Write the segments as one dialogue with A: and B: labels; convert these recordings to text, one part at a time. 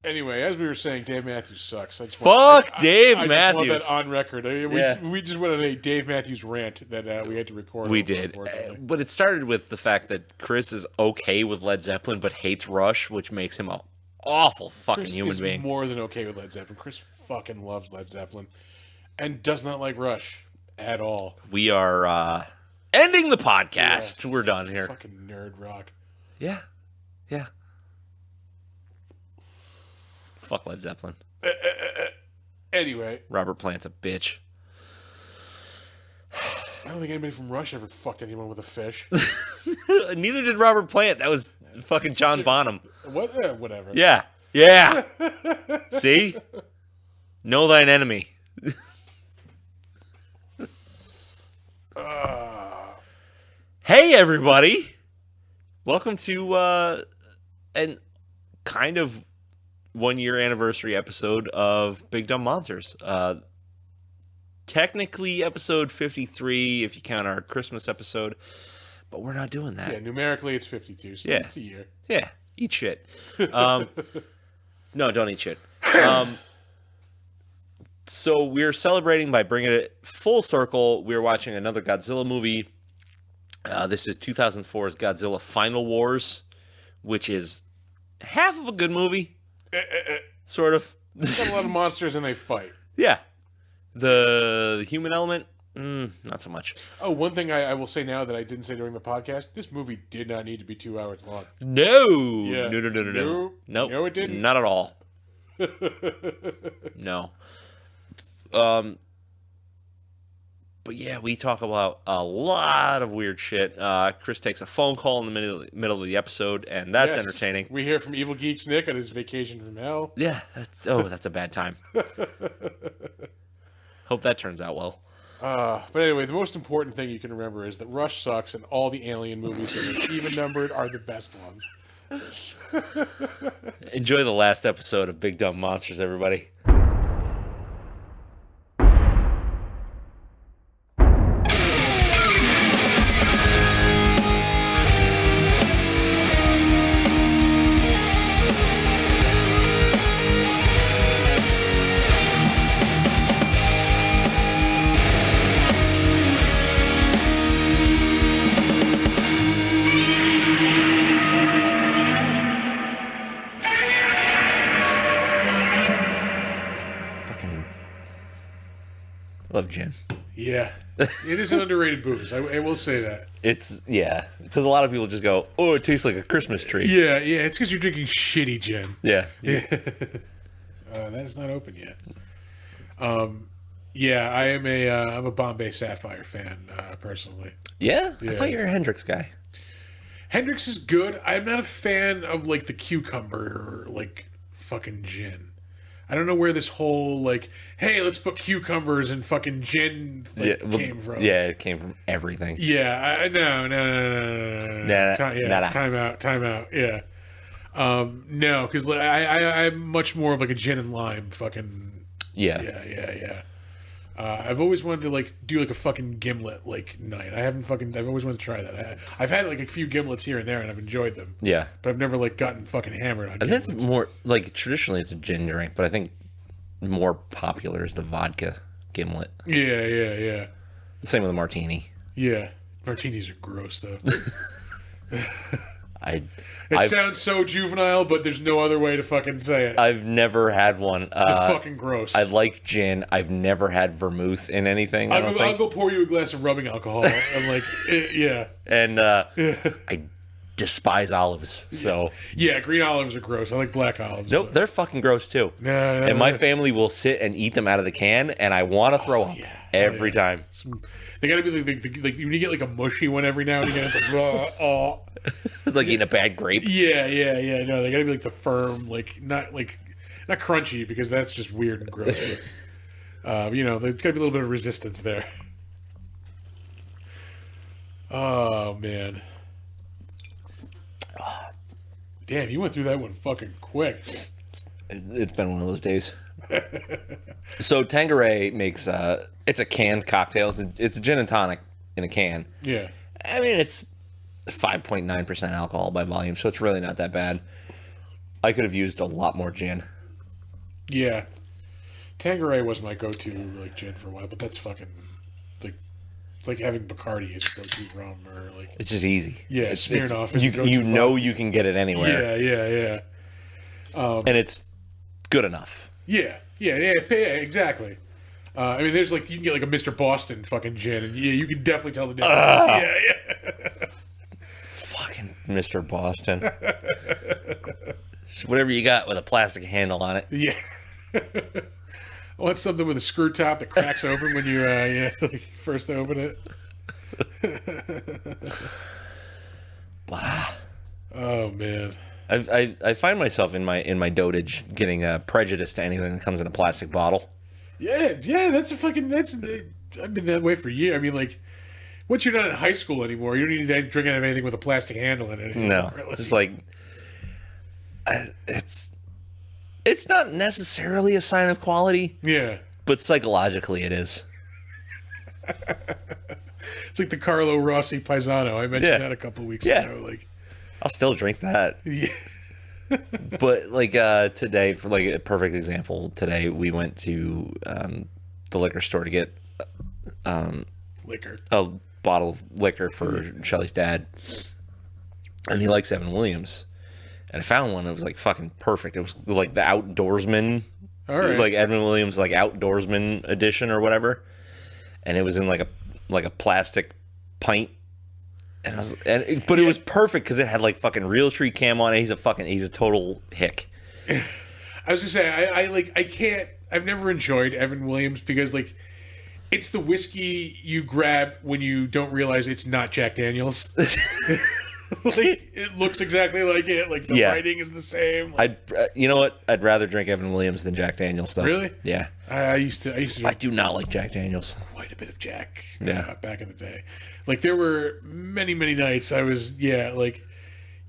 A: Anyway, as we were saying, Dave Matthews sucks.
B: Fuck Dave
A: I
B: Matthews.
A: just want that on record. We just went on a Dave Matthews rant that we had to record.
B: We
A: over,
B: did.
A: unfortunately.
B: But it started with the fact that Chris is okay with Led Zeppelin but hates Rush, which makes him an awful fucking
A: Chris
B: human
A: is
B: being.
A: more than okay with Led Zeppelin. Chris fucking loves Led Zeppelin and does not like Rush at all.
B: We are ending the podcast. Yeah. We're done here.
A: Fucking nerd rock.
B: Yeah. Yeah. Fuck Led Zeppelin.
A: Anyway.
B: Robert Plant's a bitch.
A: I don't think anybody from Rush ever fucked anyone with a fish.
B: Neither did Robert Plant. That was fucking John Bonham.
A: What? Whatever.
B: Yeah. Yeah. See? Know thine enemy. Hey, everybody. Welcome to an kind of 1 year anniversary episode of Big Dumb Monsters. Technically episode 53 if you count our Christmas episode, but we're not doing that.
A: Yeah, numerically it's 52, so it's a year.
B: Yeah, eat shit. No, don't eat shit. So we're celebrating by bringing it full circle. We're watching another Godzilla movie. This is 2004's Godzilla Final Wars, which is half of a good movie. Sort of.
A: Got a lot of monsters and they fight.
B: Yeah. The human element, not so much.
A: Oh, one thing I will say now that I didn't say during the podcast, this movie did not need to be 2 hours long.
B: No.
A: Yeah.
B: No. Nope.
A: No, it didn't.
B: Not at all. No. But yeah, we talk about a lot of weird shit. Chris takes a phone call in the middle of the episode, and that's entertaining.
A: We hear from Evil Geeks Nick on his vacation from hell.
B: Yeah, that's a bad time. Hope that turns out well.
A: But anyway, the most important thing you can remember is that Rush sucks, and all the Alien movies that are even numbered are the best ones.
B: Enjoy the last episode of Big Dumb Monsters, everybody. Love gin.
A: Yeah. It is an underrated booze. I will say that.
B: It's, because a lot of people just go, oh, it tastes like a Christmas tree.
A: Yeah. It's because you're drinking shitty gin.
B: Yeah.
A: That is not open yet. Yeah, I'm a Bombay Sapphire fan, personally.
B: Yeah? I thought you were a Hendrix guy.
A: Hendrix is good. I'm not a fan of, like, the cucumber, like, fucking gin. I don't know where this whole, like, hey, let's put cucumbers in fucking gin came from.
B: Yeah, it came from everything.
A: Yeah, no. Time out. Yeah. No, because I'm much more of, like, a gin and lime fucking... Yeah. I've always wanted to, like, do, like, a fucking gimlet, like, night. I've always wanted to try that. I've had, like, a few gimlets here and there, and I've enjoyed them.
B: Yeah.
A: But I've never, like, gotten fucking hammered on
B: I think it's more, like, traditionally it's a gin drink, but I think more popular is the vodka gimlet.
A: Yeah.
B: The same with a martini.
A: Yeah. Martinis are gross, though.
B: It
A: sounds so juvenile, but there's no other way to fucking say it.
B: I've never had one.
A: It's fucking gross.
B: I like gin. I've never had vermouth in anything.
A: I'll go pour you a glass of rubbing alcohol. I'm like, yeah.
B: And I despise olives. So
A: yeah, green olives are gross. I like black olives.
B: Nope, they're fucking gross too.
A: No.
B: And my family will sit and eat them out of the can, and I want to throw up every time.
A: They gotta be like when you get like a mushy one every now and again. It's like oh.
B: It's like eating a bad grape.
A: Yeah. No, they gotta be like the firm, like not crunchy because that's just weird and gross. But, there's gotta be a little bit of resistance there. Oh man. Damn, you went through that one fucking quick.
B: It's been one of those days. So Tanqueray makes it's a canned cocktail. It's a gin and tonic in a can.
A: Yeah.
B: I mean, it's 5.9% alcohol by volume, so it's really not that bad. I could have used a lot more gin.
A: Yeah. Tanqueray was my go-to like gin for a while, but that's fucking like it's like having Bacardi as your go-to rum or like
B: it's just easy.
A: Yeah, Smirnoff is
B: you know you can get it anywhere.
A: Yeah.
B: And it's good enough.
A: Yeah, exactly. I mean, there's like you can get like a Mr. Boston fucking gin, and yeah, you can definitely tell the difference. Yeah.
B: Fucking Mr. Boston. Whatever you got with a plastic handle on it.
A: Yeah. I want something with a screw top that cracks open when you first open it.
B: Wow.
A: Oh man.
B: I find myself in my dotage getting prejudiced to anything that comes in a plastic bottle.
A: Yeah, I've been that way for years. I mean, like, once you're not in high school anymore, you don't need to drink out of anything with a plastic handle in it anymore.
B: No, really. It's just like it's not necessarily a sign of quality.
A: Yeah,
B: but psychologically it is.
A: It's like the Carlo Rossi Paisano. I mentioned that a couple of weeks ago. Like,
B: I'll still drink that.
A: Yeah.
B: But like today, for like a perfect example, today we went to the liquor store to get
A: liquor,
B: a bottle of liquor for Shelly's dad, and he likes Evan Williams, and I found one that was like fucking perfect. It was like the Outdoorsman, like Evan Williams like Outdoorsman edition or whatever, and it was in like a plastic pint. But it was perfect because it had like fucking Realtree cam on it. He's a total hick.
A: I was gonna say I've never enjoyed Evan Williams because like it's the whiskey you grab when you don't realize it's not Jack Daniels. Like it looks exactly like it. Like the writing is the same. Like,
B: you know what? I'd rather drink Evan Williams than Jack Daniels stuff.
A: Really?
B: Yeah.
A: I used to.
B: I do not like Jack Daniels.
A: Quite a bit of Jack. Back in the day. Like there were many nights I was like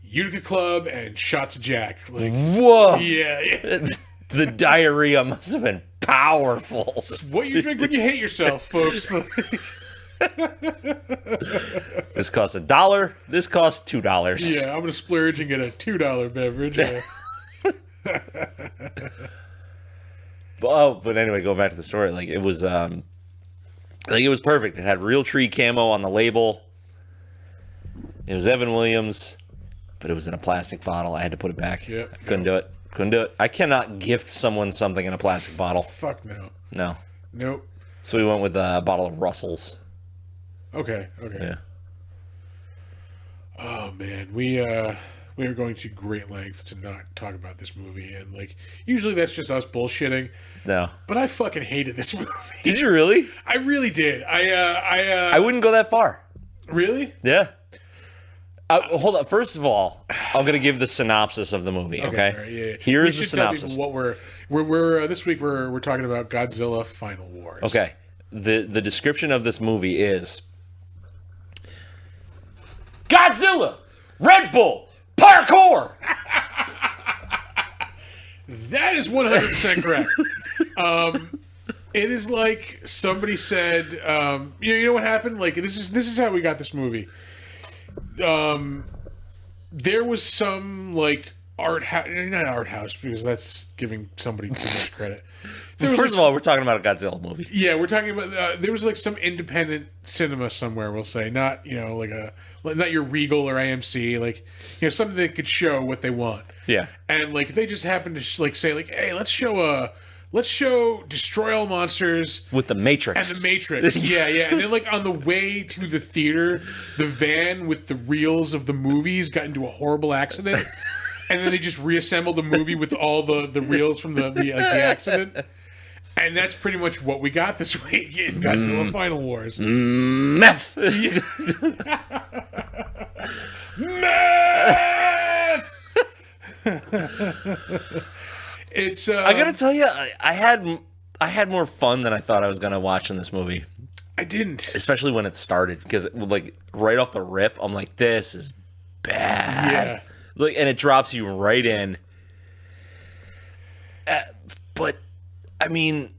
A: Utica Club and shots of Jack. Like
B: whoa.
A: Yeah.
B: The diarrhea must have been powerful.
A: It's what you drink when you hate yourself, folks.
B: This costs $1. This costs $2.
A: Yeah, I'm gonna splurge and get a $2 beverage.
B: But anyway, going back to the story, like it was perfect. It had Realtree camo on the label. It was Evan Williams, but it was in a plastic bottle. I had to put it back. Couldn't do it. I cannot gift someone something in a plastic bottle.
A: Fuck no.
B: No.
A: Nope.
B: So we went with a bottle of Russell's.
A: Okay.
B: Yeah.
A: Oh man, we are going to great lengths to not talk about this movie, and like usually that's just us bullshitting.
B: No,
A: but I fucking hated this movie.
B: Did you really?
A: I really did. I
B: wouldn't go that far.
A: Really?
B: Yeah. Hold on. First of all, I'm going to give the synopsis of the movie. Okay.
A: Right, yeah.
B: Here's the synopsis.
A: What we're this week we're talking about Godzilla Final Wars.
B: Okay. The description of this movie is Godzilla, Red Bull, parkour.
A: That is 100% correct. It is like somebody said. You know what happened? Like this is how we got this movie. There was some like not art house because that's giving somebody too much credit.
B: First of all, we're talking about a Godzilla movie.
A: Yeah, we're talking about there was like some independent cinema somewhere. We'll say not not your Regal or AMC, like something that could show what they want.
B: Yeah,
A: and like they just happened to say like, hey, let's show Destroy All Monsters
B: with the Matrix.
A: And the Matrix. yeah. And then like on the way to the theater, the van with the reels of the movies got into a horrible accident. And then they just reassembled the movie with all the reels from the accident. And that's pretty much what we got this week in Godzilla Final Wars.
B: Meth!
A: Meth! It's.
B: I gotta tell you, I had more fun than I thought I was gonna watch in this movie.
A: I didn't,
B: especially when it started, because like right off the rip, I'm like, this is bad.
A: Yeah.
B: Like, and it drops you right in. But I mean,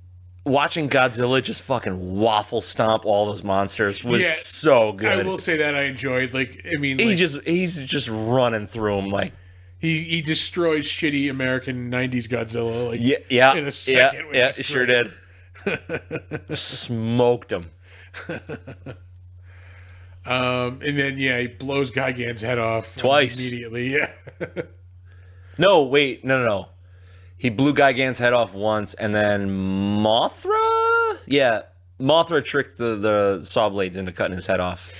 B: watching Godzilla just fucking waffle stomp all those monsters was so good.
A: I will say that I enjoyed. Like, I mean,
B: he's just running through them like.
A: He destroyed shitty American '90s Godzilla like in a
B: second.
A: Yeah,
B: sure did. Smoked him.
A: And then he blows Gigan's head off
B: twice
A: immediately. Yeah.
B: No, wait, no. He blew Gigan's head off once, and then Mothra. Yeah, Mothra tricked the saw blades into cutting his head off.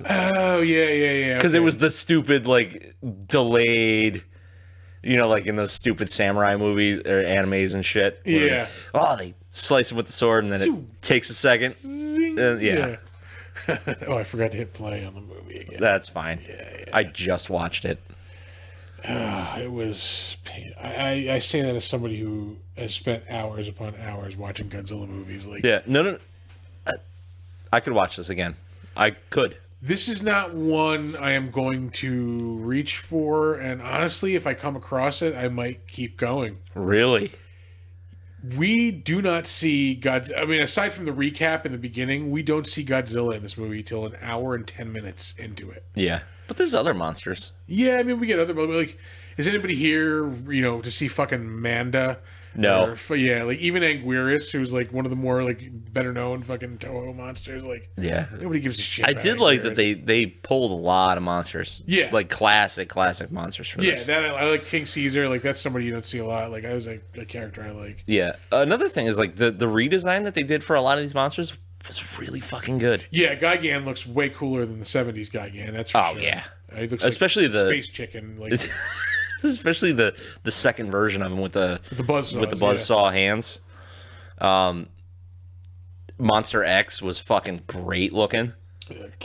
A: Oh yeah.
B: Because it was the stupid like delayed. Like in those stupid samurai movies or animes and shit.
A: Yeah.
B: They slice him with the sword and then it takes a second. Yeah.
A: Oh, I forgot to hit play on the movie again.
B: That's fine.
A: Yeah.
B: I just watched it.
A: It was pain. I say that as somebody who has spent hours upon hours watching Godzilla movies. Like,
B: yeah, no. I could watch this again. I could.
A: This is not one I am going to reach for, and honestly, if I come across it, I might keep going.
B: Really?
A: We do not see Godzilla. I mean, aside from the recap in the beginning, we don't see Godzilla in this movie till an hour and 10 minutes into it.
B: Yeah. But there's other monsters.
A: Yeah, I mean, we get other, like, is anybody here, to see fucking Manda?
B: No.
A: Like, even Anguirus, who's, like, one of the more, like, better-known fucking Toho monsters, like, nobody gives a shit
B: I
A: about
B: did
A: Anguirus.
B: like that they pulled a lot of monsters.
A: Yeah.
B: Like, classic monsters for this.
A: Yeah, I like King Caesar. Like, that's somebody you don't see a lot. Like, I was, like, a character I like.
B: Yeah. Another thing is, like, the redesign that they did for a lot of these monsters was really fucking good.
A: Yeah, Gigan looks way cooler than the 70s Gigan, that's for sure.
B: Oh, yeah.
A: He looks
B: especially
A: like
B: the
A: space chicken. Like,
B: especially the second version of him with the buzzsaw hands. Monster X was fucking great looking.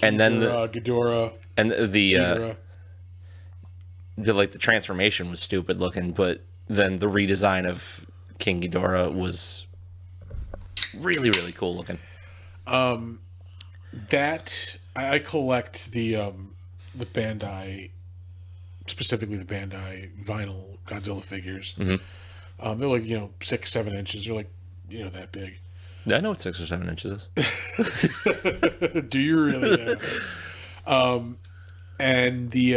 B: And then
A: Ghidorah
B: and the transformation was stupid looking, but then the redesign of King Ghidorah was really, really cool looking.
A: That I collect the Bandai, specifically the Bandai vinyl Godzilla figures.
B: Mm-hmm.
A: They're like 6-7 inches. They're like that big.
B: I know what 6 or 7 inches
A: is. Do you really know? And the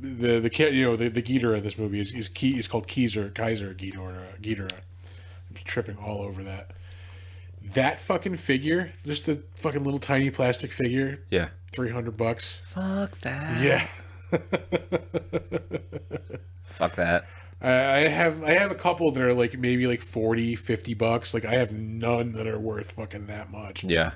A: Ghidorah in this movie is called Kaiser Ghidorah. I'm tripping all over that. That fucking figure, just a fucking little tiny plastic figure.
B: Yeah.
A: $300.
B: Fuck that.
A: Yeah.
B: Fuck that.
A: I have a couple that are like maybe like $40-$50. Like, I have none that are worth fucking that much.
B: Yeah.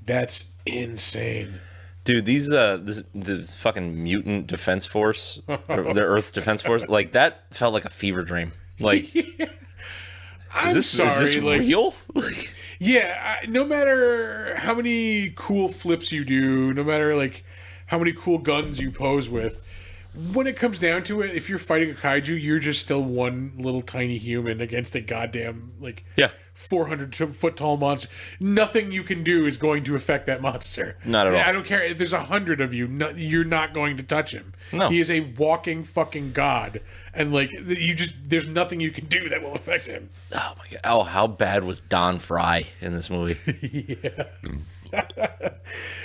A: That's insane.
B: Dude, the fucking mutant defense force, or the Earth defense force, like, that felt like a fever dream. Like,
A: I'm sorry.
B: Is this
A: like,
B: real?
A: Yeah, no matter how many cool flips you do, no matter like how many cool guns you pose with, when it comes down to it, if you're fighting a kaiju, you're just still one little tiny human against a goddamn 400-foot tall monster. Nothing you can do is going to affect that monster.
B: Not at all.
A: I don't care if there's 100 of you. You're not going to touch him.
B: No.
A: He is a walking fucking god, and there's nothing you can do that will affect him.
B: Oh my god! Oh, how bad was Don Fry in this movie?
A: Yeah.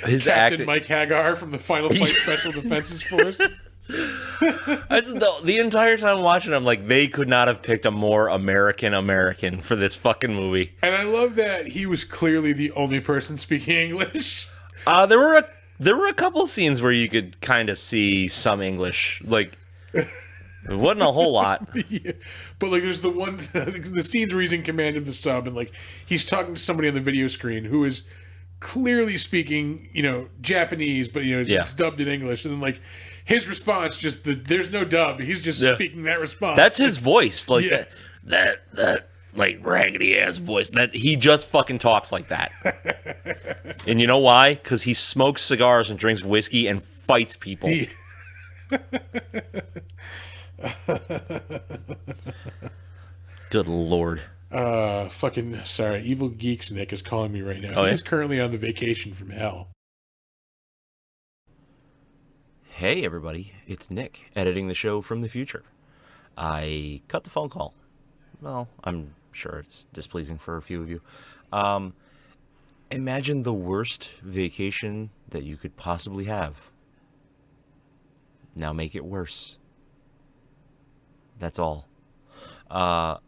B: His
A: Captain Mike Hagar from the Final Fight Special Defenses Force.
B: The entire time watching, I'm like, they could not have picked a more American for this fucking movie.
A: And I love that he was clearly the only person speaking English.
B: There were a couple scenes where you could kind of see some English. Like, it wasn't a whole lot.
A: Yeah. But there's the scenes where he's in command of the sub, and he's talking to somebody on the video screen who is clearly speaking, Japanese, but it's dubbed in English, and then his response, there's no dub. He's just speaking that response.
B: That's his voice, that raggedy ass voice. That he just fucking talks like that. And you know why? Because he smokes cigars and drinks whiskey and fights people. Good lord.
A: Sorry. Evil Geeks Nick is calling me right now.
B: Oh,
A: He's currently on the vacation from hell.
B: Hey everybody, it's Nick, editing the show from the future. I cut the phone call. Well, I'm sure it's displeasing for a few of you. Imagine the worst vacation that you could possibly have. Now make it worse. That's all. I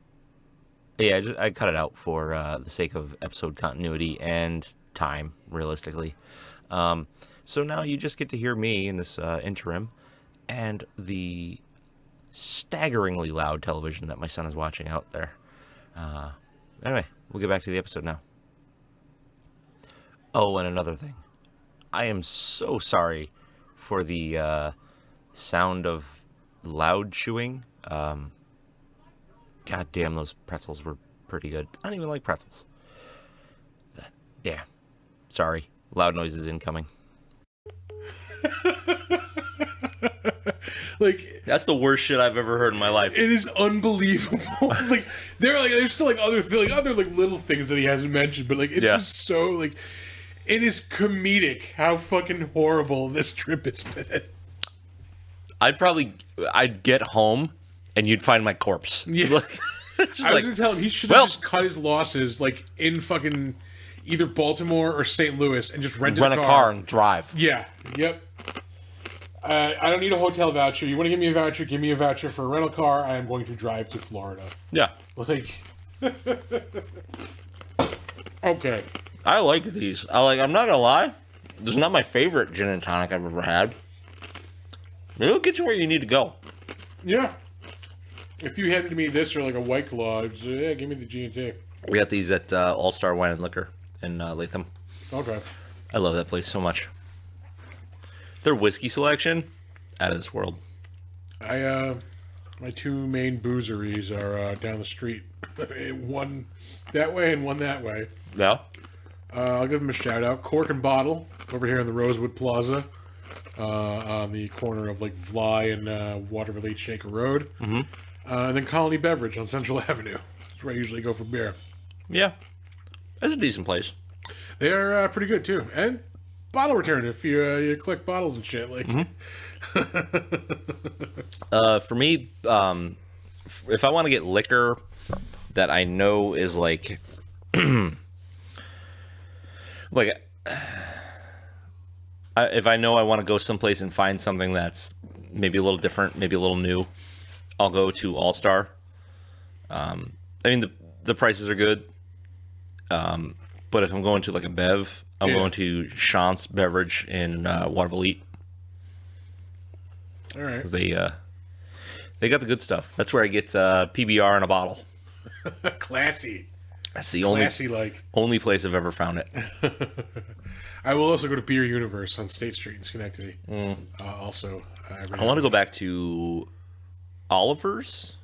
B: cut it out for the sake of episode continuity and time, realistically. So now you just get to hear me in this interim and the staggeringly loud television that my son is watching out there. Anyway, we'll get back to the episode now. Oh, and another thing. I am so sorry for the sound of loud chewing. God damn, those pretzels were pretty good. I don't even like pretzels. Yeah. Sorry. Loud noises incoming.
A: Like,
B: that's the worst shit I've ever heard in my life.
A: It is unbelievable. Like there's still like other little things that he hasn't mentioned, but like it's just so like it is comedic how fucking horrible this trip has been.
B: I'd get home and you'd find my corpse.
A: Yeah. I was gonna tell him he should have just cut his losses like in fucking either Baltimore or St. Louis and just rent a car
B: and drive.
A: Yeah. Yep. I don't need a hotel voucher. You want to give me a voucher? Give me a voucher for a rental car. I am going to drive to Florida.
B: Yeah.
A: Like. Okay.
B: I like these. I'm not gonna lie. This is not my favorite gin and tonic I've ever had. It'll get you where you need to go.
A: Yeah. If you handed me this or like a White Claw, I'd say, yeah, give me the G&T.
B: We got these at All Star Wine and Liquor in Latham.
A: Okay.
B: I love that place so much. Their whiskey selection, out of this world.
A: My two main boozeries are down the street. One that way and one that way.
B: Yeah.
A: I'll give them a shout out. Cork and Bottle over here in the Rosewood Plaza, on the corner of like Vly and Waterville Shaker Road.
B: Mm-hmm.
A: And then Colony Beverage on Central Avenue. That's where I usually go for beer.
B: Yeah. That's a decent place.
A: They are pretty good too. And bottle return if you collect bottles and shit. Like,
B: for me, if I want to get liquor that I know is like, if I know I want to go someplace and find something that's maybe a little different, maybe a little new, I'll go to All Star. I mean the prices are good, but if I'm going to like a bev, I'm going to Chance Beverage in Waterville.
A: All right.
B: Because they got the good stuff. That's where I get PBR in a bottle.
A: Classy.
B: That's the only place I've ever found it.
A: I will also go to Beer Universe on State Street in Schenectady. Also,
B: I want to go back to Oliver's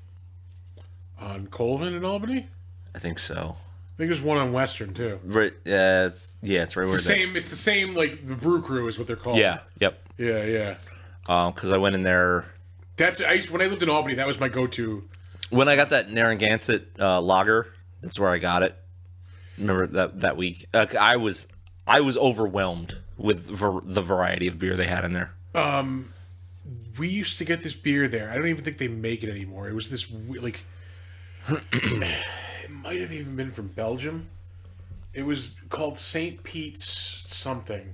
A: on Colvin in Albany.
B: I think so.
A: I think there's one on Western too.
B: Right. It's right where
A: it's the same. Like the Brew Crew is what they're called.
B: Yeah. Yep.
A: Yeah.
B: Because I went in there.
A: When I lived in Albany, that was my go-to.
B: When I got that Narragansett lager, that's where I got it. Remember that week? I was overwhelmed with the variety of beer they had in there.
A: We used to get this beer there. I don't even think they make it anymore. It was this like. It might have even been from Belgium. It was called St. Pete's something,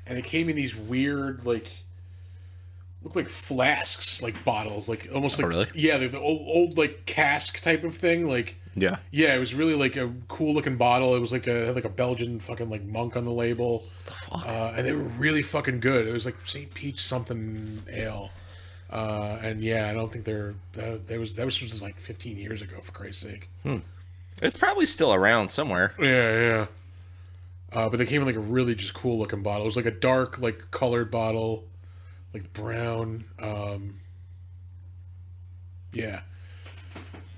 A: and it came in these weird looked like flasks, like bottles, like almost like
B: really?
A: Yeah, they're the old like cask type of thing, like
B: yeah.
A: It was really like a cool looking bottle. It was like had a Belgian fucking like monk on the label.
B: The fuck?
A: And they were really fucking good. It was like St. Pete's something ale. And I don't think that was like 15 years ago, for Christ's sake.
B: It's probably still around somewhere.
A: Yeah. But they came in like a really just cool looking bottle. It was like a dark, like colored bottle, like brown. Yeah.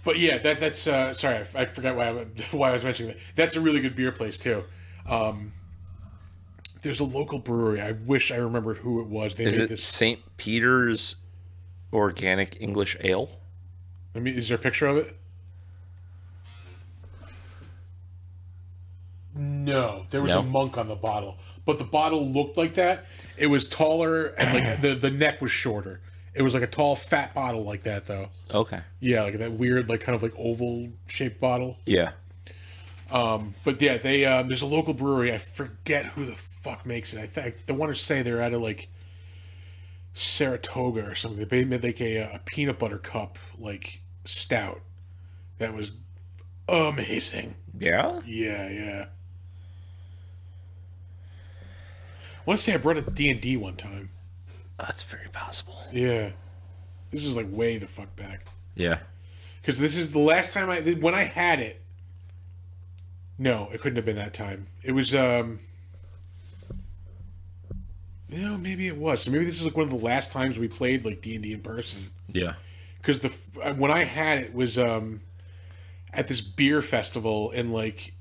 A: But yeah, that's sorry, I forgot why I was mentioning that. That's a really good beer place too. There's a local brewery. I wish I remembered who it was.
B: Is it St. Peter's Organic English Ale?
A: Is there a picture of it? No, there was a monk on the bottle, but the bottle looked like that. It was taller and like the neck was shorter. It was like a tall, fat bottle like that, though.
B: Okay.
A: Yeah, like that weird, like kind of like oval shaped bottle.
B: Yeah.
A: But yeah, they there's a local brewery. I forget who the fuck makes it. I want to say they're out of like Saratoga or something. They made like a peanut butter cup like stout that was amazing.
B: Yeah?
A: Yeah. I want to say I brought a D&D one time.
B: That's very possible.
A: Yeah. This is like way the fuck back.
B: Yeah.
A: Because this is the last time when I had it. No, it couldn't have been that time. It was, maybe it was. So maybe this is like one of the last times we played like D&D in person.
B: Yeah.
A: Because when I had it was at this beer festival in like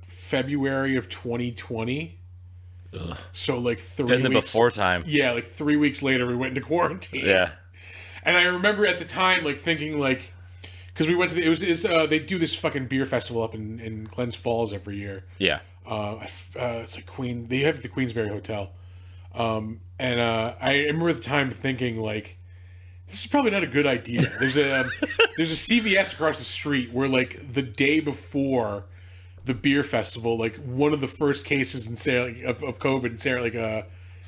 A: February of 2020.
B: Ugh.
A: So like 3
B: in the
A: weeks
B: before time.
A: Yeah, like 3 weeks later we went into quarantine.
B: Yeah.
A: And I remember at the time like thinking like, because we went to they do this fucking beer festival up in Glens Falls every year.
B: Yeah.
A: It's like They have the Queensberry Hotel. And I remember at the time thinking like, this is probably not a good idea. There's a CVS across the street where like the day before the beer festival, like one of the first cases in of COVID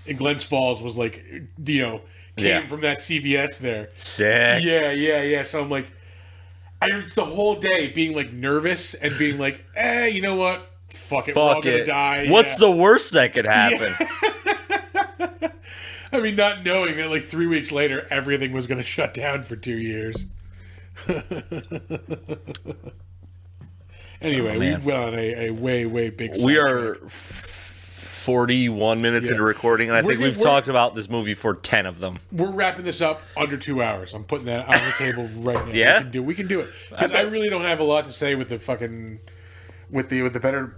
A: in Glens Falls was like, came from that CVS there.
B: Sick.
A: Yeah. So I'm like, the whole day being like nervous and being like, you know what? Fuck it, we're all gonna die.
B: What's the worst that could happen?
A: Yeah. I mean, not knowing that like 3 weeks later everything was gonna shut down for 2 years. Anyway, we went on a way big.
B: We are 41 minutes into recording, and I think we've talked about this movie for 10 of them.
A: We're wrapping this up under 2 hours. I'm putting that on the table right now.
B: Yeah,
A: we can do it because I really don't have a lot to say with the fucking with the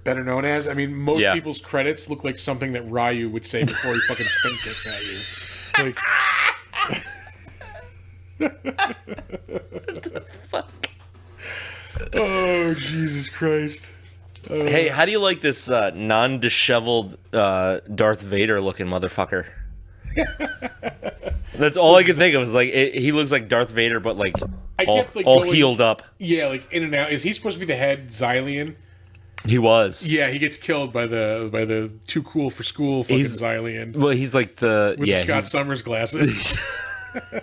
A: better known as. I mean, most people's credits look like something that Ryu would say before he fucking spin kicks at you. Like,
B: what the fuck?
A: Oh, Jesus Christ.
B: Hey, how do you like this non-disheveled Darth Vader looking motherfucker? That's all I could think of. Was like he looks like Darth Vader, but like all healed up.
A: Yeah, like in and out. Is he supposed to be the head Xylian?
B: He was.
A: Yeah, he gets killed by the too cool for school fucking Xylian.
B: Well, he's like the
A: Scott Summers glasses.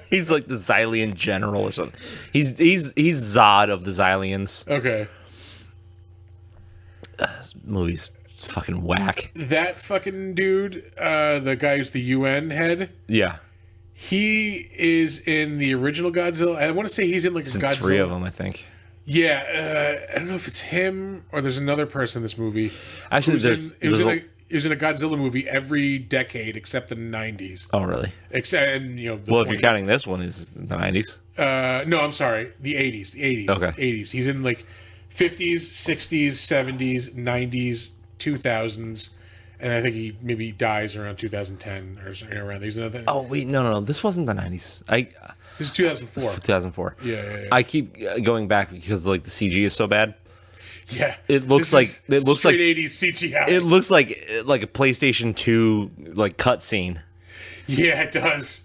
B: He's like the Xylian general or something. He's Zod of the Xylians.
A: Okay.
B: This movie's fucking whack.
A: That fucking dude, the guy who's the UN head.
B: Yeah.
A: He is in the original Godzilla. I want to say he's in like Godzilla.
B: 3 of them, I think.
A: Yeah, I don't know if it's him or there's another person in this movie.
B: Actually,
A: he was in a Godzilla movie every decade except the 90s.
B: Oh, really?
A: Except,
B: if you're counting this one, is the 90s?
A: No, I'm sorry. The 80s. The 80s.
B: Okay.
A: 80s. He's in like 50s, 60s, 70s, 90s, 2000s, and I think he maybe dies around 2010 or something around. There's another.
B: Oh wait, no. This wasn't the 90s.
A: This is 2004.
B: 2004.
A: Yeah.
B: I keep going back because like the CG is so bad.
A: Yeah,
B: it looks like
A: straight 80s CGI.
B: It looks like a PlayStation 2 like cutscene.
A: Yeah, it does.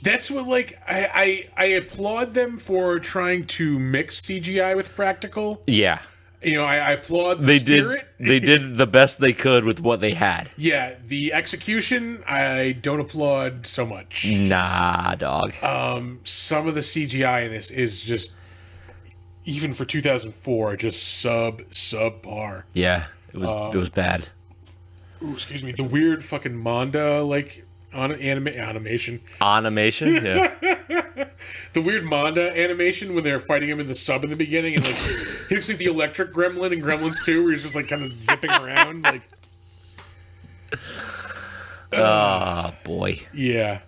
A: That's what like I applaud them for trying to mix CGI with practical.
B: Yeah,
A: I applaud the spirit.
B: They did the best they could with what they had.
A: Yeah, the execution I don't applaud so much.
B: Nah, dog.
A: Some of the CGI in this is just, even for 2004, just subpar.
B: Yeah, it was bad.
A: Ooh, excuse me. The weird fucking manga like animation.
B: Animation, yeah.
A: The weird manga animation when they're fighting him in the sub in the beginning, and like he looks like the electric gremlin in Gremlins 2, where he's just like kind of zipping around, like.
B: Oh boy.
A: Yeah.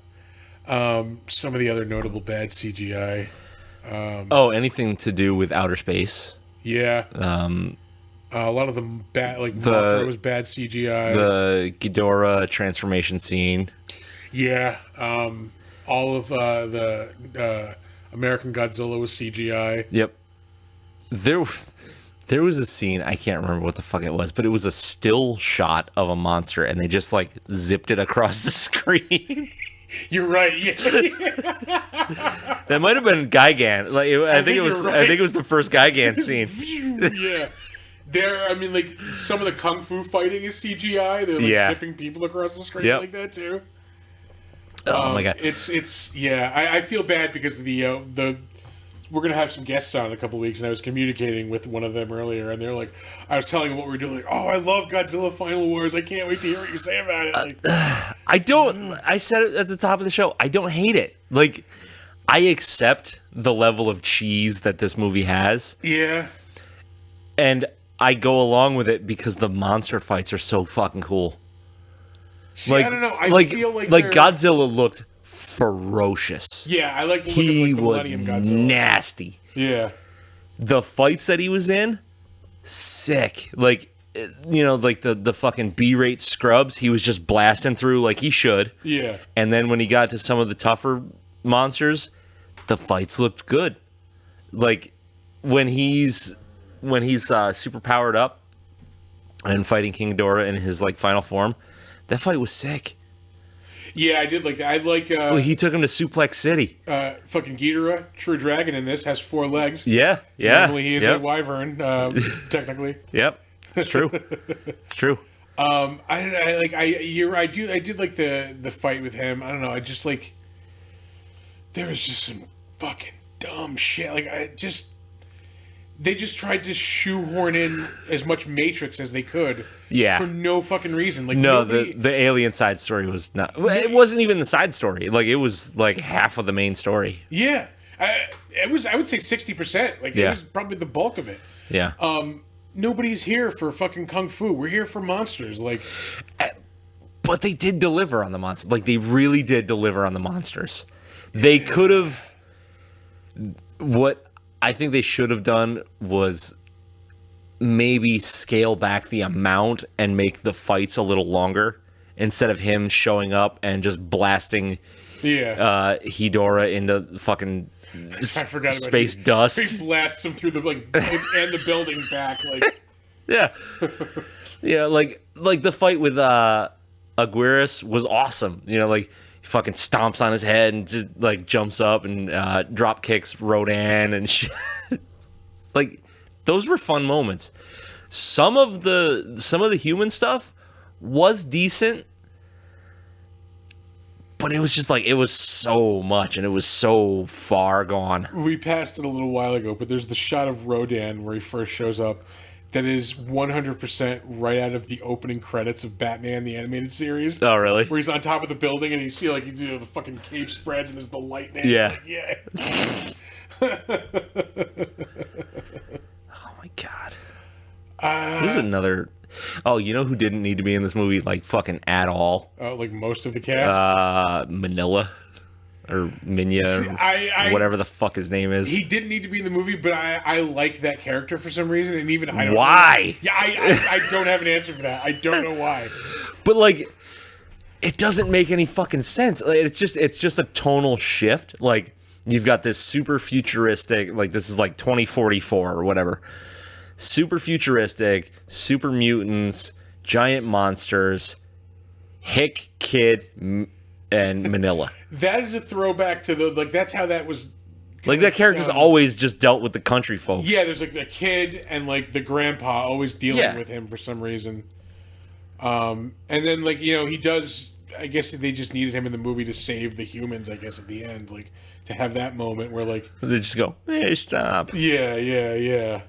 A: Some of the other notable bad CGI.
B: Anything to do with outer space.
A: Yeah. A lot of them bad, like Mothra was bad CGI.
B: The Ghidorah transformation scene.
A: Yeah. All of the American Godzilla was CGI.
B: Yep. There was a scene, I can't remember what the fuck it was, but it was a still shot of a monster, and they just like zipped it across the screen.
A: You're right. Yeah.
B: That might have been Gigan. Like I think it was. Right. I think it was the first Gigan scene.
A: Yeah. I mean, like some of the kung fu fighting is CGI. They're like zipping people across the screen like that too.
B: Oh my god!
A: It's yeah. I feel bad because the we're gonna have some guests on in a couple of weeks, and I was communicating with one of them earlier, and they're like, I was telling them what we were doing. Like, oh, I love Godzilla Final Wars. I can't wait to hear what you say about it. Like,
B: I don't. I said it at the top of the show. I don't hate it. Like, I accept the level of cheese that this movie has.
A: Yeah.
B: And I go along with it because the monster fights are so fucking cool.
A: See, I don't know. I feel like
B: Godzilla looked ferocious.
A: Yeah, I like the look
B: he
A: of the
B: was
A: Millennium Godzilla.
B: Nasty.
A: Yeah.
B: The fights that he was in, sick. Like, you know, like the fucking B-rate scrubs, he was just blasting through like he should.
A: Yeah.
B: And then when he got to some of the tougher monsters, the fights looked good. Like when he's super powered up and fighting King Ghidorah in his like final form, that fight was sick.
A: Yeah, I did like that. I like.
B: He took him to Suplex City.
A: Fucking Ghidorah, true dragon in this, has 4 legs.
B: Yeah.
A: Normally he is a wyvern, technically.
B: Yep, it's true. It's true.
A: I did like the fight with him. I don't know. I just like. There was just some fucking dumb shit. Like they just tried to shoehorn in as much Matrix as they could.
B: Yeah.
A: For no fucking reason. Like
B: no, the alien side story was not. It wasn't even the side story. Like it was like half of the main story.
A: Yeah, it was. I would say 60%. Like it was probably the bulk of it.
B: Yeah.
A: Nobody's here for fucking kung fu. We're here for monsters. Like,
B: but they did deliver on the monsters. Like they really did deliver on the monsters. They could have. What I think they should have done was maybe scale back the amount and make the fights a little longer instead of him showing up and just blasting Ghidorah into fucking space dust.
A: He blasts him through the and the building back like
B: yeah, like the fight with Aguirres was awesome. You know, like he fucking stomps on his head and just like jumps up and drop kicks Rodan and shit. Like those were fun moments. Some of the human stuff was decent, but it was just like it was so much and it was so far gone.
A: We passed it a little while ago, but there's the shot of Rodan where he first shows up that is 100% right out of the opening credits of Batman the Animated Series.
B: Oh, really?
A: Where he's on top of the building and you see like the fucking cape spreads and there's the lightning.
B: Yeah.
A: Like, yeah.
B: Oh my god. There's another. Oh, you know who didn't need to be in this movie like fucking at all?
A: Like most of the cast.
B: Manila or Minya, or whatever the fuck his name is.
A: He didn't need to be in the movie, but I like that character for some reason, and even I don't
B: why.
A: Know. Yeah, I don't have an answer for that. I don't know why.
B: But like, it doesn't make any fucking sense. Like, it's just a tonal shift. Like you've got this super futuristic, like this is like 2044 or whatever. Super futuristic, super mutants, giant monsters, Hick Kid, and Manila.
A: That is a throwback to that's how that was.
B: Like that character's always just dealt with the country folks.
A: Yeah, there's like a kid and like the grandpa always dealing with him for some reason. And then he does. I guess they just needed him in the movie to save the humans. I guess at the end, like to have that moment where they
B: just go, hey, stop.
A: Yeah.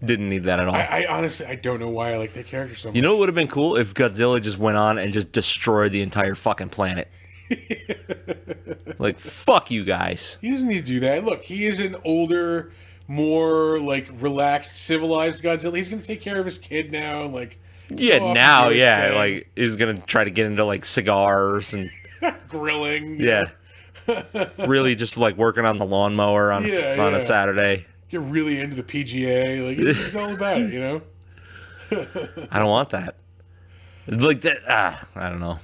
B: Didn't need that at all.
A: I honestly, I don't know why I like that character so much.
B: You know what would have been cool? If Godzilla just went on and just destroyed the entire fucking planet. Like, fuck you guys.
A: He doesn't need to do that. Look, he is an older, more, relaxed, civilized Godzilla. He's going to take care of his kid now. Like
B: he's going to try to get into, cigars and...
A: grilling.
B: Yeah. Really just, working on the lawnmower on a Saturday.
A: Get really into the PGA. He's all about it, you know?
B: I don't want that. I don't know.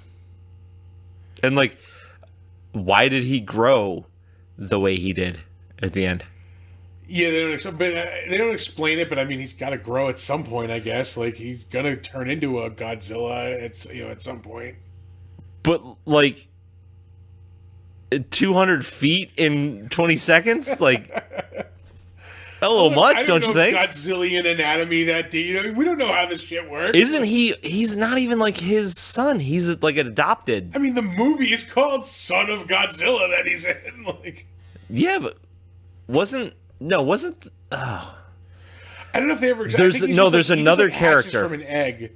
B: And, why did he grow the way he did at the end?
A: Yeah, they don't explain it, but I mean, he's got to grow at some point, I guess. He's going to turn into a Godzilla at some point.
B: But, 200 feet in 20 seconds? A little much, don't you think?
A: Godzillion anatomy that deep. We don't know how this shit works.
B: Isn't he? He's not even like his son. He's like adopted.
A: I mean, the movie is called Son of Godzilla that he's in. Like,
B: yeah, but wasn't. Oh.
A: I don't know if they ever.
B: There's another character
A: from an egg.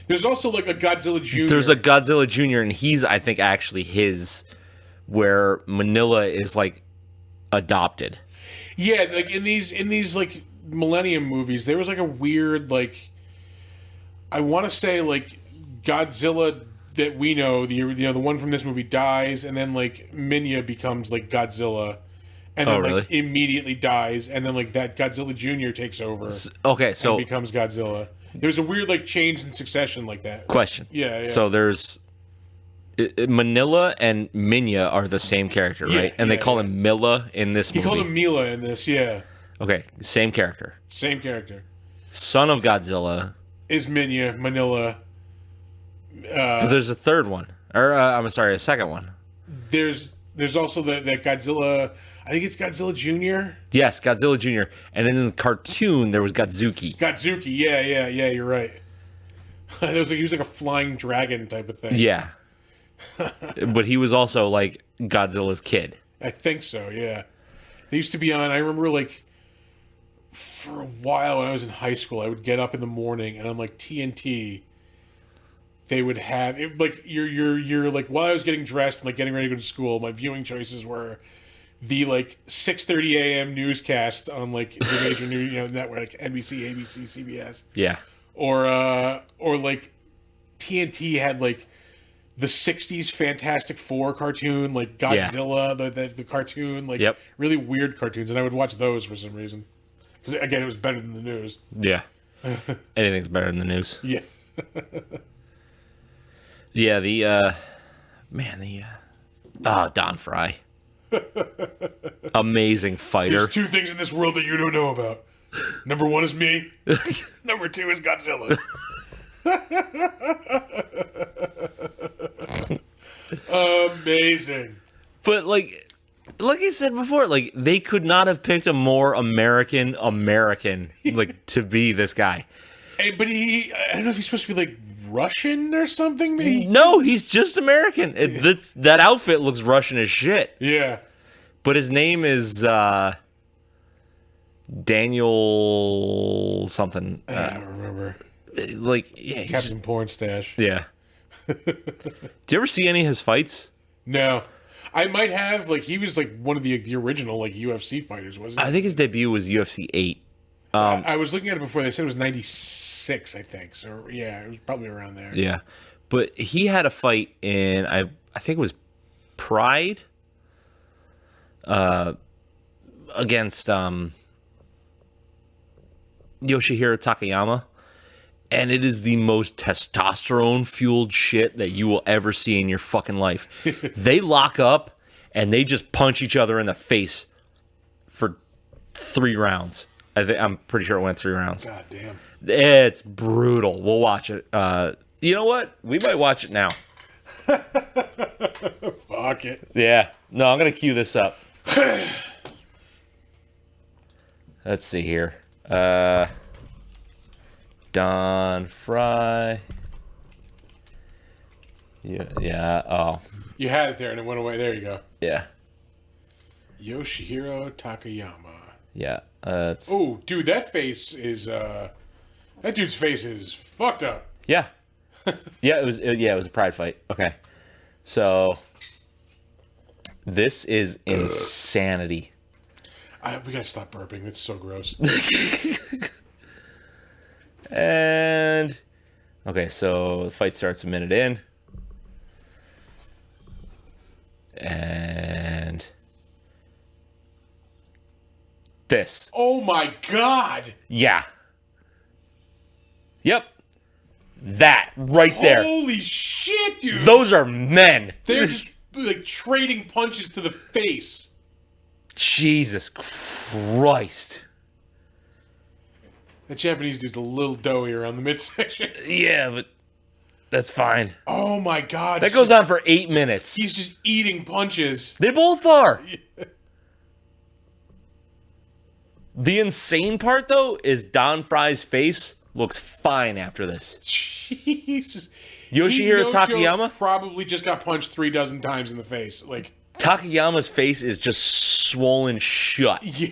A: There's also like a Godzilla Jr.
B: There's a Godzilla Jr. and he's, I think, actually his, where Manila is like adopted.
A: Yeah, like in these like Millennium movies, there was like a weird like, I want to say like Godzilla that we know, the one from this movie dies, and then like Minya becomes like Godzilla, and then like immediately dies, and then like that Godzilla Jr. takes over.
B: Okay, so
A: and becomes Godzilla. There's a weird like change in succession like that.
B: Question.
A: Yeah.
B: So there's Manila and Minya are the same character, right? And they call him Milla in this movie.
A: He called him Mila in this, yeah.
B: Okay, same character.
A: Same character.
B: Son of Godzilla
A: is Minya, Manila.
B: But there's a third one, or I'm sorry, a second one.
A: There's also that Godzilla. I think it's Godzilla Jr.
B: Yes, Godzilla Jr. And then in the cartoon, there was Godzuki.
A: Yeah. You're right. He was like a flying dragon type of thing.
B: Yeah. But he was also like Godzilla's kid.
A: I think so, yeah. They used to be on, I remember like for a while when I was in high school, I would get up in the morning and on like TNT, they would have it, like you're like, while I was getting dressed and like getting ready to go to school, my viewing choices were the like 6:30 a.m. newscast on like the major network, like NBC, ABC, CBS.
B: Yeah.
A: Or like TNT had like the 60s Fantastic Four cartoon, like Godzilla, the cartoon, like really weird cartoons. And I would watch those for some reason. Because, again, it was better than the news.
B: Yeah. Anything's better than the news.
A: Yeah.
B: Yeah, Don Fry. Amazing fighter.
A: There's two things in this world that you don't know about. Number one is me. Number two is Godzilla. Amazing.
B: But like I said before, like they could not have picked a more American like to be this guy.
A: Hey, but I don't know if he's supposed to be like Russian or something. Maybe.
B: No, he's just American. That outfit looks Russian as shit.
A: Yeah.
B: But his name is Daniel something.
A: I don't remember.
B: Captain
A: Pornstache.
B: Yeah. Do you ever see any of his fights?
A: No. I might have. Like, he was like one of the original like UFC fighters, wasn't he?
B: I think his debut was UFC 8.
A: I was looking at it before. They said it was 96, I think. So, yeah, it was probably around there.
B: Yeah. But he had a fight in, I think it was Pride against Yoshihiro Takayama. And it is the most testosterone-fueled shit that you will ever see in your fucking life. They lock up, and they just punch each other in the face for 3 rounds. I'm pretty sure it went 3 rounds.
A: God damn.
B: It's brutal. We'll watch it. You know what? We might watch it now.
A: Fuck it.
B: Yeah. No, I'm going to cue this up. Let's see here. Don Fry. Yeah. Oh.
A: You had it there and it went away. There you go.
B: Yeah.
A: Yoshihiro Takayama.
B: Yeah.
A: Oh, dude, that face is that dude's face is fucked up.
B: Yeah. It was a pride fight. Okay. So this is insanity.
A: We gotta stop burping. It's so gross.
B: And okay, so the fight starts a minute in. And this.
A: Oh my god.
B: Yeah. Yep. That right there.
A: Holy shit, dude.
B: Those are men.
A: They're just like trading punches to the face.
B: Jesus Christ.
A: That Japanese dude's a little doughy around the midsection.
B: Yeah, but that's fine.
A: Oh my god.
B: That goes on for 8 minutes.
A: He's just eating punches.
B: They both are. The insane part, though, is Don Fry's face looks fine after this.
A: Jesus.
B: Yoshihiro Takayama
A: joke, probably just got punched 36 times in the face. Like
B: Takayama's face is just swollen shut.
A: Yeah.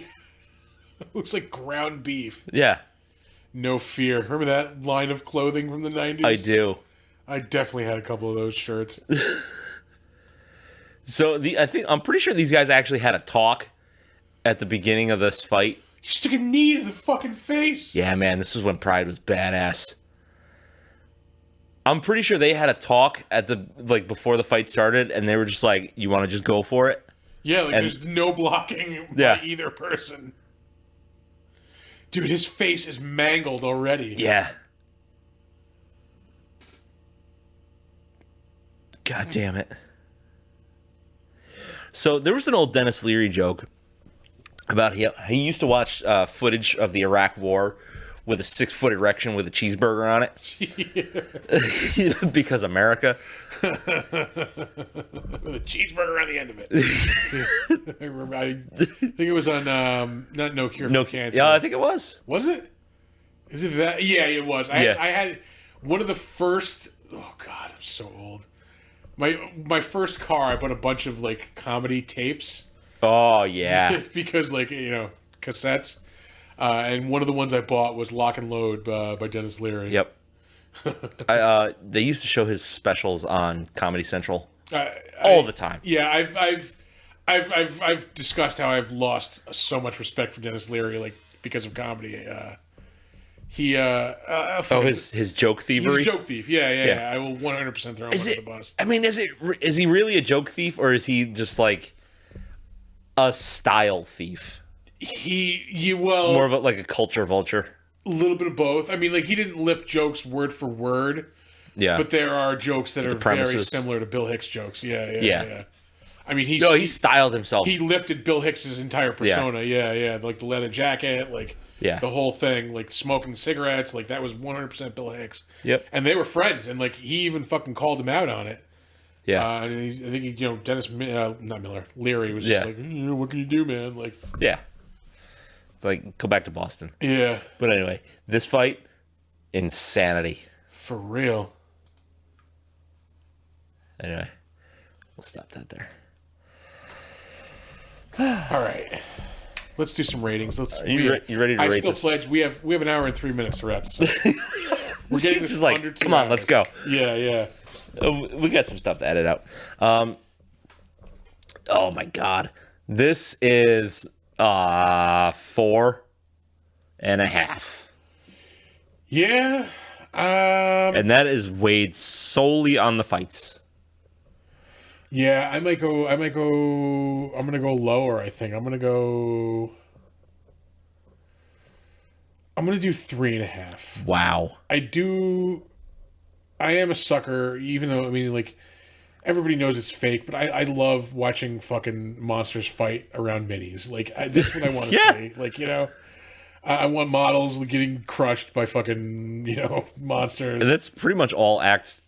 A: Looks like ground beef.
B: Yeah.
A: No fear. Remember that line of clothing from the 90s?
B: I do.
A: I definitely had a couple of those shirts.
B: So I'm pretty sure these guys actually had a talk at the beginning of this fight.
A: You stick a knee to the fucking face.
B: Yeah, man, this is when Pride was badass. I'm pretty sure they had a talk at the before the fight started, and they were just like, "You want to just go for it?"
A: Yeah, like there's no blocking by either person. Dude, his face is mangled already.
B: Yeah. God damn it. So there was an old Dennis Leary joke about he used to watch footage of the Iraq War with a 6-foot erection with a cheeseburger on it. Because America.
A: With a cheeseburger on the end of it. I remember, I think it was on not No Cure for Cancer.
B: Yeah, I think it was.
A: Was it? Is it that? Yeah, it was. I had one of the first. Oh God, I'm so old. My first car, I bought a bunch of like comedy tapes.
B: Oh yeah.
A: Because cassettes. And one of the ones I bought was Lock and Load by Dennis Leary.
B: Yep. They used to show his specials on Comedy Central all the time.
A: Yeah, I've discussed how I've lost so much respect for Dennis Leary, like because of comedy.
B: His joke thievery.
A: He's a joke thief. Yeah. I will 100% throw him under the bus.
B: I mean, is he really a joke thief, or is he just like a style thief?
A: More
B: of a culture vulture.
A: A little bit of both. I mean, like he didn't lift jokes word for word.
B: Yeah.
A: But there are jokes that are very similar to Bill Hicks jokes. Yeah. I mean,
B: he styled himself.
A: He lifted Bill Hicks's entire persona. Yeah. Like the leather jacket, the whole thing, like smoking cigarettes, like that was 100% Bill Hicks.
B: Yep.
A: And they were friends, and like he even fucking called him out on it.
B: Yeah.
A: And I think Dennis, not Miller, Leary was just like, what can you do, man? Like,
B: yeah. It's like, go back to Boston.
A: Yeah.
B: But anyway, this fight, insanity.
A: For real.
B: Anyway, we'll stop that there.
A: All right. Let's do some ratings.
B: You ready to rate this?
A: I still pledge. We have an hour and 3 minutes to wrap this up. We're getting this under 2
B: come on,
A: hours.
B: let's go.
A: Yeah.
B: We got some stuff to edit out. Oh my God. This is 4.5.
A: Yeah.
B: And that is weighed solely on the fights.
A: Yeah, I'm gonna go lower, I think. I'm gonna do 3.5.
B: Wow.
A: I am a sucker, even though, I mean, like, everybody knows it's fake, but I love watching fucking monsters fight around minis. Like, that's what I want to see. Like, I want models getting crushed by fucking, monsters.
B: And that's pretty much all Act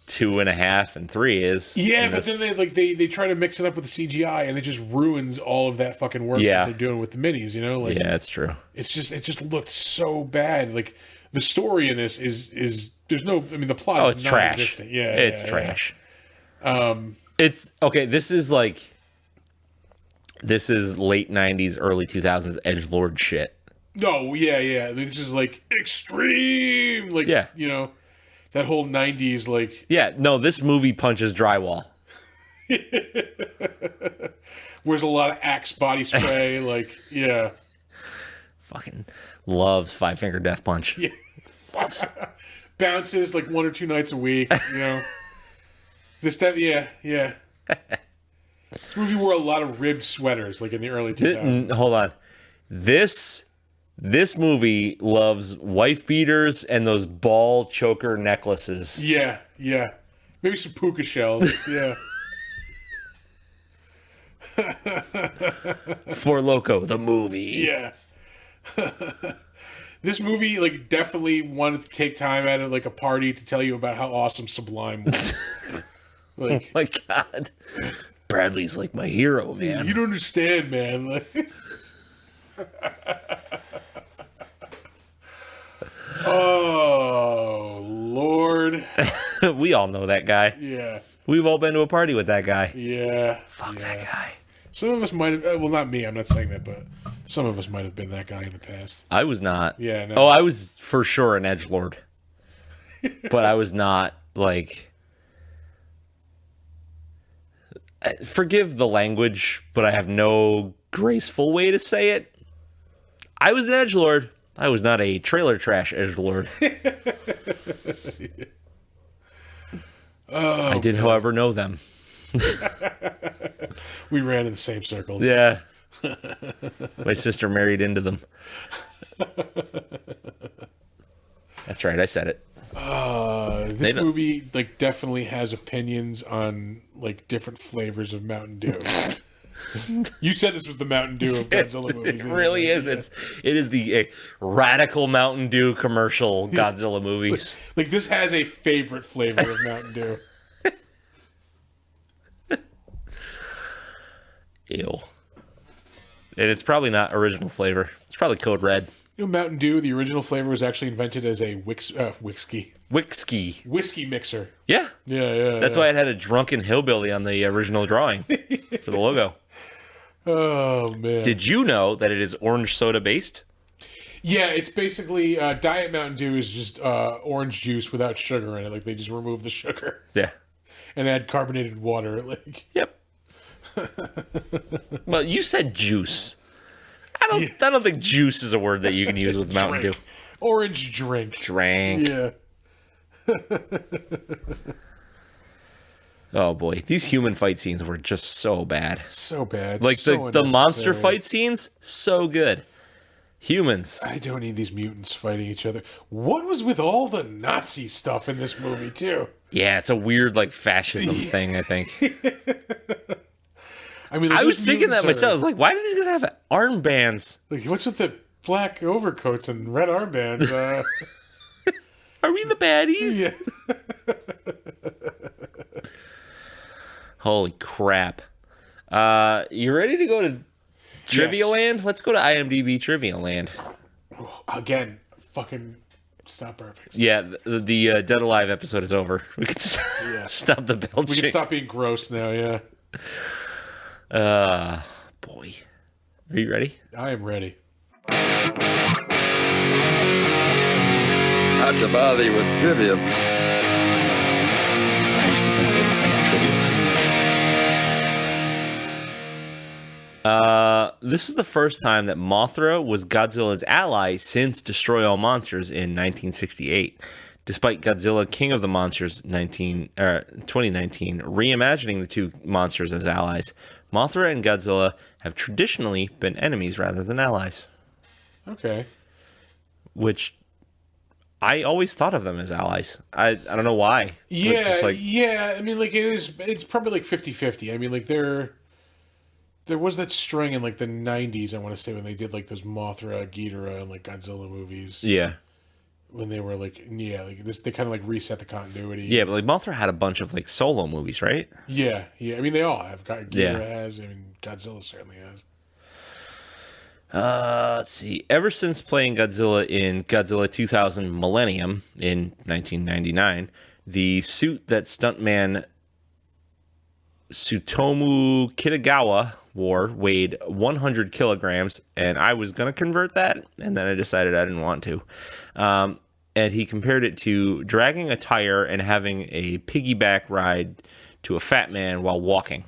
B: 2.5 and 3 is.
A: Yeah, but then they try to mix it up with the CGI, and it just ruins all of that fucking work that they're doing with the minis. Like,
B: yeah, that's true.
A: It just looked so bad. Like, the story in this is there's no. I mean, the plot is
B: trash.
A: Yeah,
B: it's trash. It's okay. This is late 90s, early 2000s edgelord shit.
A: No, yeah. This is like extreme. Like, that whole 90s, like...
B: Yeah, no, this movie punches drywall.
A: Wears a lot of Axe body spray, like, yeah.
B: Fucking loves Five Finger Death Punch.
A: Yeah.
B: Loves.
A: Bounces, like, 1 or 2 nights a week, This movie wore a lot of ribbed sweaters, like, in the early 2000s.
B: Hold on. This movie loves wife beaters and those ball choker necklaces.
A: Yeah. Maybe some puka shells. Yeah.
B: For Loco, the movie.
A: Yeah. This movie, like, definitely wanted to take time out of, like, a party to tell you about how awesome Sublime was. Like,
B: oh my God. Bradley's like my hero, man.
A: You don't understand, man. Like, Oh, Lord.
B: We all know that guy.
A: Yeah.
B: We've all been to a party with that guy.
A: Yeah.
B: Fuck that guy.
A: Some of us might have, well, not me, I'm not saying that, but some of us might have been that guy in the past.
B: I was not.
A: Yeah, no.
B: Oh, I was for sure an edgelord. But I was not, like... Forgive the language, but I have no graceful way to say it. I was an edgelord. I was not a trailer trash edgelord. I did, however, know them.
A: We ran in the same circles.
B: Yeah. My sister married into them. That's right, I said it.
A: This movie like definitely has opinions on like different flavors of Mountain Dew. You said this was the Mountain Dew of Godzilla movies.
B: It really is. It is the radical Mountain Dew commercial Godzilla movies.
A: Like this has a favorite flavor of Mountain Dew.
B: Ew. And it's probably not original flavor. It's probably Code Red.
A: You know, Mountain Dew, the original flavor was actually invented as a whiskey mixer.
B: Yeah.
A: Yeah.
B: That's why it had a drunken hillbilly on the original drawing for the logo.
A: Oh, man.
B: Did you know that it is orange soda based?
A: Yeah, it's basically Diet Mountain Dew is just orange juice without sugar in it. Like they just remove the sugar.
B: Yeah.
A: And add carbonated water. Like.
B: Yep. Well, you said juice. I don't think juice is a word that you can use with Mountain Dew.
A: Orange drink. Yeah.
B: Oh boy, these human fight scenes were just so bad.
A: So bad.
B: Like
A: so
B: the monster fight scenes, so good. Humans.
A: I don't need these mutants fighting each other. What was with all the Nazi stuff in this movie too?
B: Yeah, it's a weird like fascism thing, I think.
A: I mean,
B: I was thinking that myself. I was like, why do these guys have armbands?
A: Like, what's with the black overcoats and red armbands?
B: Are we the baddies?
A: Yeah.
B: Holy crap. You ready to go to Trivia Land? Let's go to IMDb Trivia Land.
A: Oh, again, fucking stop burping.
B: Yeah, the Dead Alive episode is over. We can stop the belching.
A: We can stop being gross now, yeah.
B: Boy. Are you ready?
A: I am ready.
C: Not to bother you with trivia.
B: I used to think they were kind of trivia. This is the first time that Mothra was Godzilla's ally since Destroy All Monsters in 1968. Despite Godzilla King of the Monsters 2019 reimagining the two monsters as allies, Mothra and Godzilla have traditionally been enemies rather than allies.
A: Okay.
B: Which I always thought of them as allies. I don't know why.
A: Yeah, I mean, like, it's probably like 50-50. I mean, like, there was that string in, like, the 90s, I want to say, when they did, like, those Mothra, Ghidorah, and, like, Godzilla movies.
B: Yeah.
A: When they were, like, like, this, they kind of, like, reset the continuity.
B: Yeah, but, like, Mothra had a bunch of, like, solo movies, right?
A: Yeah. I mean, they all have. Ghidorah has. I mean, Godzilla certainly has.
B: Let's see. Ever since playing Godzilla in Godzilla 2000 Millennium in 1999, the suit that stuntman Tsutomu Kitagawa wore weighed 100 kilograms, and I was going to convert that, and then I decided I didn't want to. And he compared it to dragging a tire and having a piggyback ride to a fat man while walking.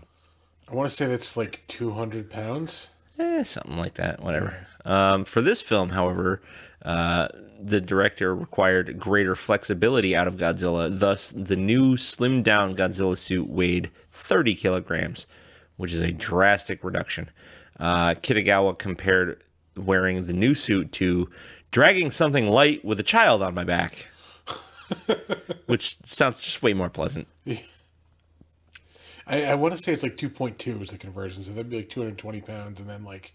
A: I want to say that's like 200 pounds.
B: Something like that, whatever. For this film, however, the director required greater flexibility out of Godzilla. Thus, the new slimmed-down Godzilla suit weighed 30 kilograms, which is a drastic reduction. Kitagawa compared wearing the new suit to dragging something light with a child on my back, which sounds just way more pleasant.
A: I want to say it's like 2.2 is the conversion, so that'd be like 220 pounds, and then like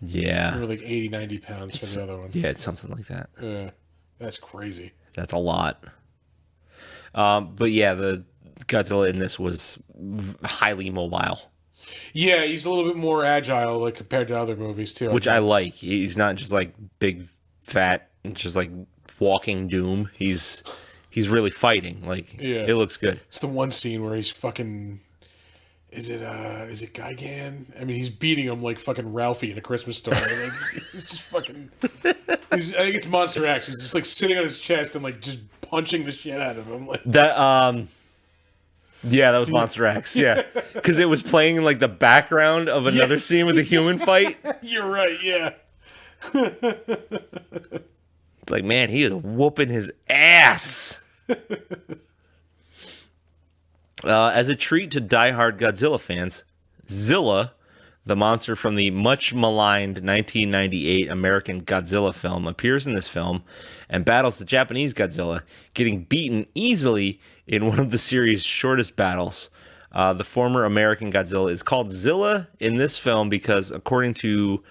A: like 80, 90 pounds for the other one.
B: Yeah, it's something like that.
A: That's crazy.
B: That's a lot. But yeah, the Godzilla in this was highly mobile.
A: Yeah, he's a little bit more agile, like compared to other movies too.
B: which I like. He's not just like big, fat, and just like walking doom. He's really fighting. Like, it looks good.
A: It's the one scene where he's fucking. Is it Gigan? I mean, he's beating him like fucking Ralphie in A Christmas Story. Like, he's just fucking. I think it's Monster X. He's just like sitting on his chest and like just punching the shit out of him. Like
B: That yeah, that was Monster X. Yeah, because it was playing in like the background of another scene with a human fight.
A: You're right. Yeah.
B: It's like, man, he is whooping his ass. As a treat to diehard Godzilla fans, Zilla, the monster from the much maligned 1998 American Godzilla film, appears in this film and battles the Japanese Godzilla, getting beaten easily in one of the series' shortest battles. The former American Godzilla is called Zilla in this film because, according to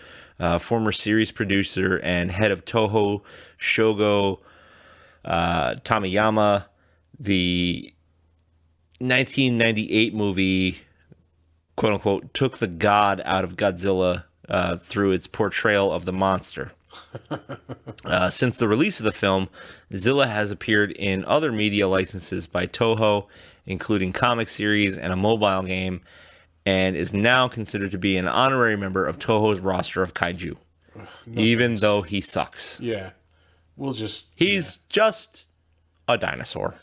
B: former series producer and head of Toho, Shogo Tomiyama, the 1998 movie, quote unquote, took the god out of Godzilla through its portrayal of the monster. Since the release of the film, Zilla has appeared in other media licenses by Toho, including comic series and a mobile game, and is now considered to be an honorary member of Toho's roster of kaiju, even though he sucks.
A: Yeah.
B: He's just a dinosaur.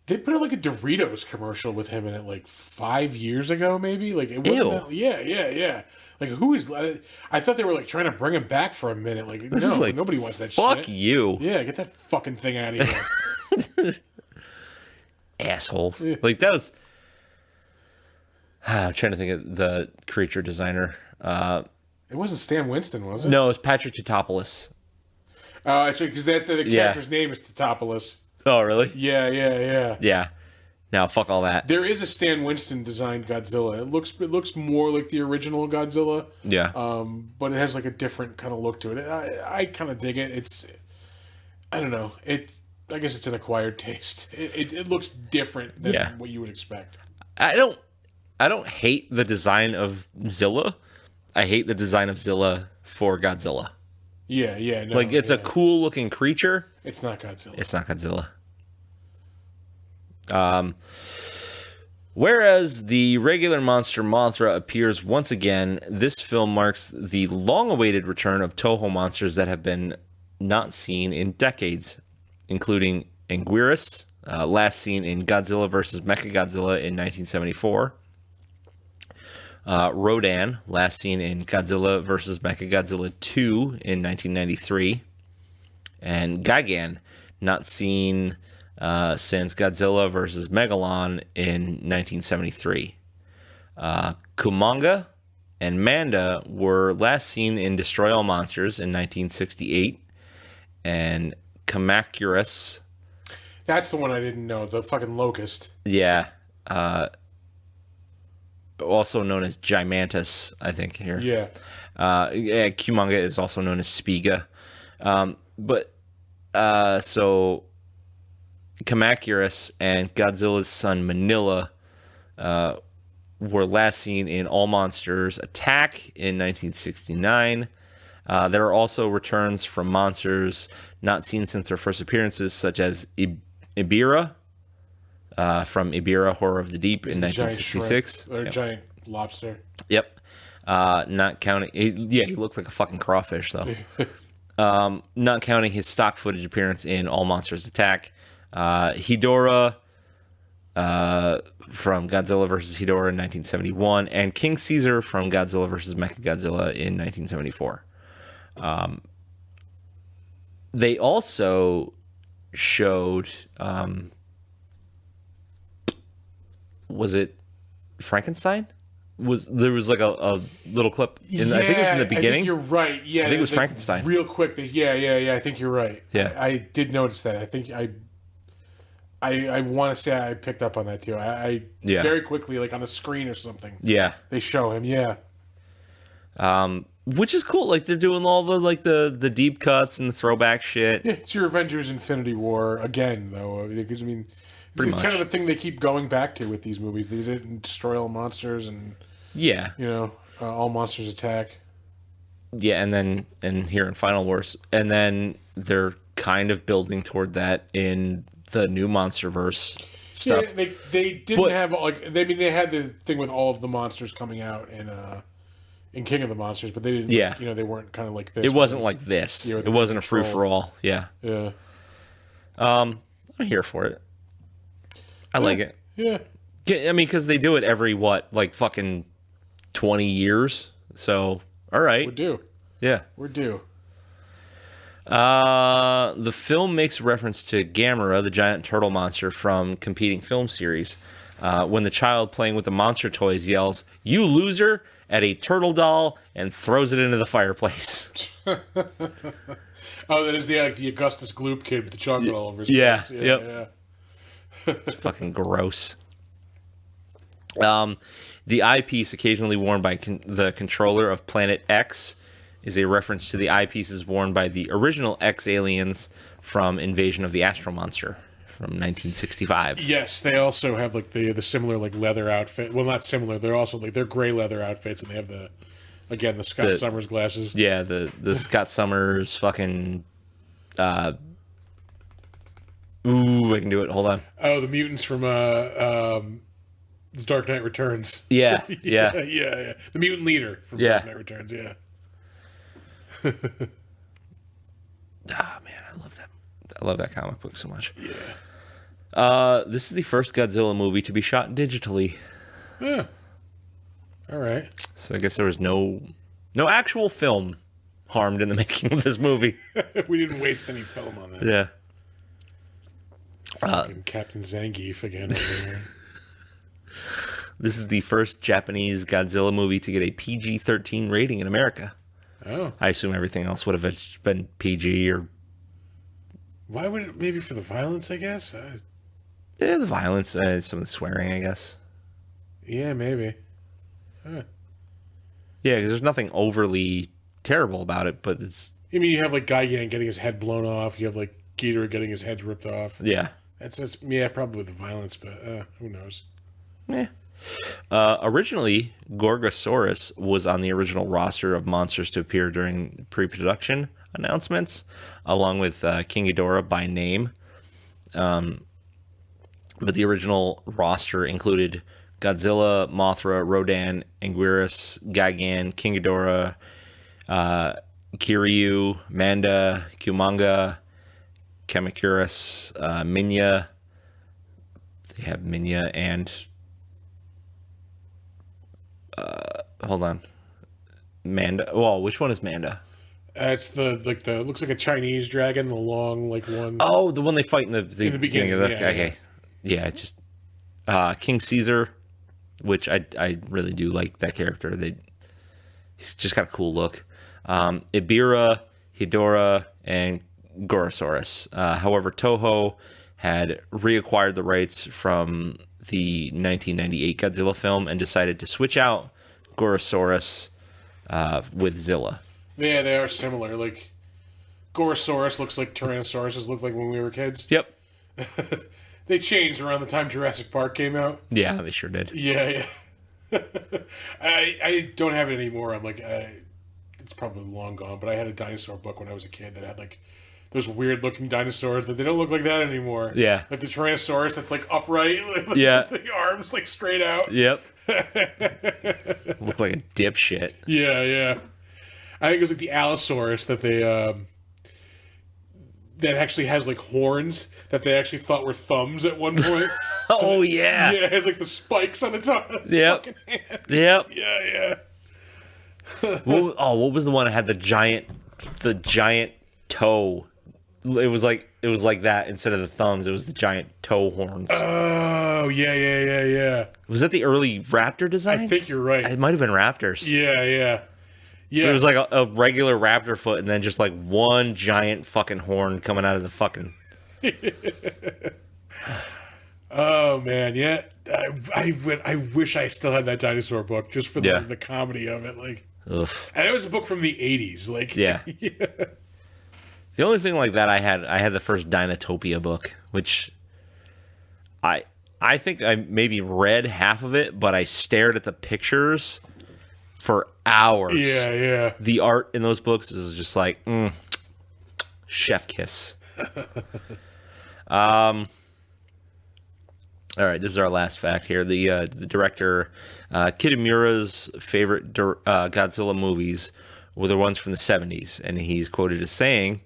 A: They put out like a Doritos commercial with him in it like 5 years ago, maybe. Like it wasn't. That, yeah. Like who is? I thought they were like trying to bring him back for a minute. Like no, like, nobody wants that shit.
B: Fuck you.
A: Yeah, get that fucking thing out of here.
B: Assholes. Yeah. Like that was. I'm trying to think of the creature designer.
A: It wasn't Stan Winston, was it?
B: No, it was Patrick Tatopoulos.
A: Oh, actually, because the character's name is Tatopoulos.
B: Oh, really?
A: Yeah.
B: Yeah. Now, fuck all that.
A: There is a Stan Winston designed Godzilla. It looks more like the original Godzilla.
B: Yeah.
A: But it has like a different kind of look to it. I kind of dig it. I don't know. I guess it's an acquired taste. It looks different than what you would expect.
B: I don't hate the design of Zilla. I hate the design of Zilla for Godzilla.
A: Yeah. No,
B: like, it's a cool looking creature.
A: It's not Godzilla.
B: It's not Godzilla. Whereas the regular monster Mothra appears once again, this film marks the long-awaited return of Toho monsters that have been not seen in decades, including Anguirus, last seen in Godzilla vs. Mechagodzilla in 1974. Rodan, last seen in Godzilla vs. Mechagodzilla 2 in 1993. And Gigan, not seen since Godzilla vs. Megalon in 1973. Kumanga and Manda were last seen in Destroy All Monsters in 1968. And Kamacuras.
A: That's the one I didn't know, the fucking locust.
B: Yeah. Also known as Gimantus, I think, here.
A: Yeah.
B: Kumanga is also known as Spiga. So Kamacuras and Godzilla's son Manila were last seen in All Monsters Attack in 1969. There are also returns from monsters not seen since their first appearances, such as Ibira from Ibira Horror of the Deep in 1966.
A: Giant lobster.
B: Yep. Not counting... he looked like a fucking crawfish, though. Not counting his stock footage appearance in All Monsters Attack. Hedorah from Godzilla vs. Hedorah in 1971, and King Caesar from Godzilla vs. Mechagodzilla in 1974. They also showed, was it Frankenstein? There was like a little clip. I think it was in the beginning.
A: I think you're right. Yeah,
B: I think it was Frankenstein.
A: Real quick. Yeah. I think you're right.
B: Yeah,
A: I did notice that. I think I want to say I picked up on that too. I very quickly, like on the screen or something.
B: Yeah,
A: they show him. Yeah.
B: Which is cool. Like they're doing all the deep cuts and the throwback shit.
A: Yeah, it's your Avengers Infinity War again, though. Because I mean, it's kind of a thing they keep going back to with these movies. They did it in Destroy All Monsters, and
B: Yeah.
A: You know, All Monsters Attack.
B: Yeah, and here in Final Wars. And then they're kind of building toward that in the new MonsterVerse stuff.
A: Yeah, they didn't have like they had the thing with all of the monsters coming out in King of the Monsters, but they didn't.
B: Yeah.
A: You know, they weren't kind of like this.
B: It wasn't like this.
A: Yeah,
B: it wasn't a free for all. Yeah.
A: Yeah.
B: I'm here for it. I like it.
A: Yeah.
B: I mean, because they do it every like fucking 20 years. So, all right.
A: We're due.
B: Yeah.
A: We're due.
B: The film makes reference to Gamera, the giant turtle monster from competing film series. When the child playing with the monster toys yells, "You loser!" at a turtle doll and throws it into the fireplace.
A: Oh, that is the Augustus Gloop kid with the chocolate all over his face.
B: Yeah, yep. It's fucking gross. The eyepiece occasionally worn by the controller of Planet X is a reference to the eyepieces worn by the original X aliens from Invasion of the Astro Monster from 1965.
A: Yes, they also have like the similar like leather outfit. Well, not similar. They're also like they're gray leather outfits, and they have the Scott Summers glasses.
B: Yeah, the Scott Summers fucking. I can do it. Hold on.
A: Oh, the mutants from The Dark Knight Returns.
B: Yeah.
A: The mutant leader from Dark Knight Returns. Yeah.
B: Man, I love that. I love that comic book so much.
A: Yeah.
B: This is the first Godzilla movie to be shot digitally.
A: Yeah. All right.
B: So I guess there was no actual film harmed in the making of this movie.
A: We didn't waste any film on that.
B: Yeah.
A: Fucking Captain Zangief again.
B: This is the first Japanese Godzilla movie to get a PG-13 rating in America.
A: Oh.
B: I assume everything else would have been PG or...
A: Why would it? Maybe for the violence, I guess?
B: Yeah, the violence, some of the swearing, I guess.
A: Yeah, maybe. Huh.
B: Yeah, because there's nothing overly terrible about it, but it's...
A: I mean, you have like Gigan getting his head blown off. You have like Ghidorah getting his head ripped off.
B: Yeah.
A: That's yeah, probably the violence, but who knows?
B: Yeah. Originally, Gorgosaurus was on the original roster of monsters to appear during pre-production announcements, along with King Ghidorah by name. But the original roster included Godzilla, Mothra, Rodan, Anguirus, Gigan, King Ghidorah, Kiryu, Manda, Kumanga, Kamacuras, Minya. They have Minya and... hold on. Manda. Well, which one is Manda?
A: It's the looks like a Chinese dragon, the long like one.
B: Oh, the one they fight in the beginning of the...
A: Yeah,
B: okay. Yeah, just... King Caesar, which I really do like that character. He's just got a cool look. Ibira, Hidora, and Gorosaurus. However, Toho had reacquired the rights from the 1998 Godzilla film and decided to switch out Gorosaurus with Zilla.
A: Yeah, they are similar. Like, Gorosaurus looks like Tyrannosaurus looked like when we were kids.
B: Yep.
A: They changed around the time Jurassic Park came out.
B: Yeah, they sure did.
A: Yeah. I don't have it anymore. I'm like, it's probably long gone, but I had a dinosaur book when I was a kid that had like those weird looking dinosaurs, but they don't look like that anymore.
B: Yeah.
A: Like the Tyrannosaurus that's like upright. Like,
B: yeah.
A: The arms like straight out.
B: Yep. Look like a dipshit.
A: Yeah. I think it was like the Allosaurus that they that actually has like horns that they actually thought were thumbs at one point.
B: Oh yeah.
A: Yeah, it has like the spikes on its
B: yep.
A: fucking hands.
B: Yep.
A: Yeah.
B: What was the one that had the giant toe? It was like that instead of the thumbs. It was the giant toe horns.
A: Oh yeah.
B: Was that the early raptor designs?
A: I think you're right.
B: It might have been raptors.
A: Yeah.
B: It was like a regular raptor foot, and then just like one giant fucking horn coming out of the fucking.
A: Oh man, yeah. I wish I still had that dinosaur book just for the comedy of it, like.
B: Ugh.
A: And it was a book from the 80s, like.
B: Yeah. The only thing like that I had the first Dinotopia book, which I I think I maybe read half of it, but I stared at the pictures for hours.
A: Yeah.
B: The art in those books is just like, chef kiss. All right, this is our last fact here. The director, Kitamura's favorite Godzilla movies were the ones from the 70s, and he's quoted as saying,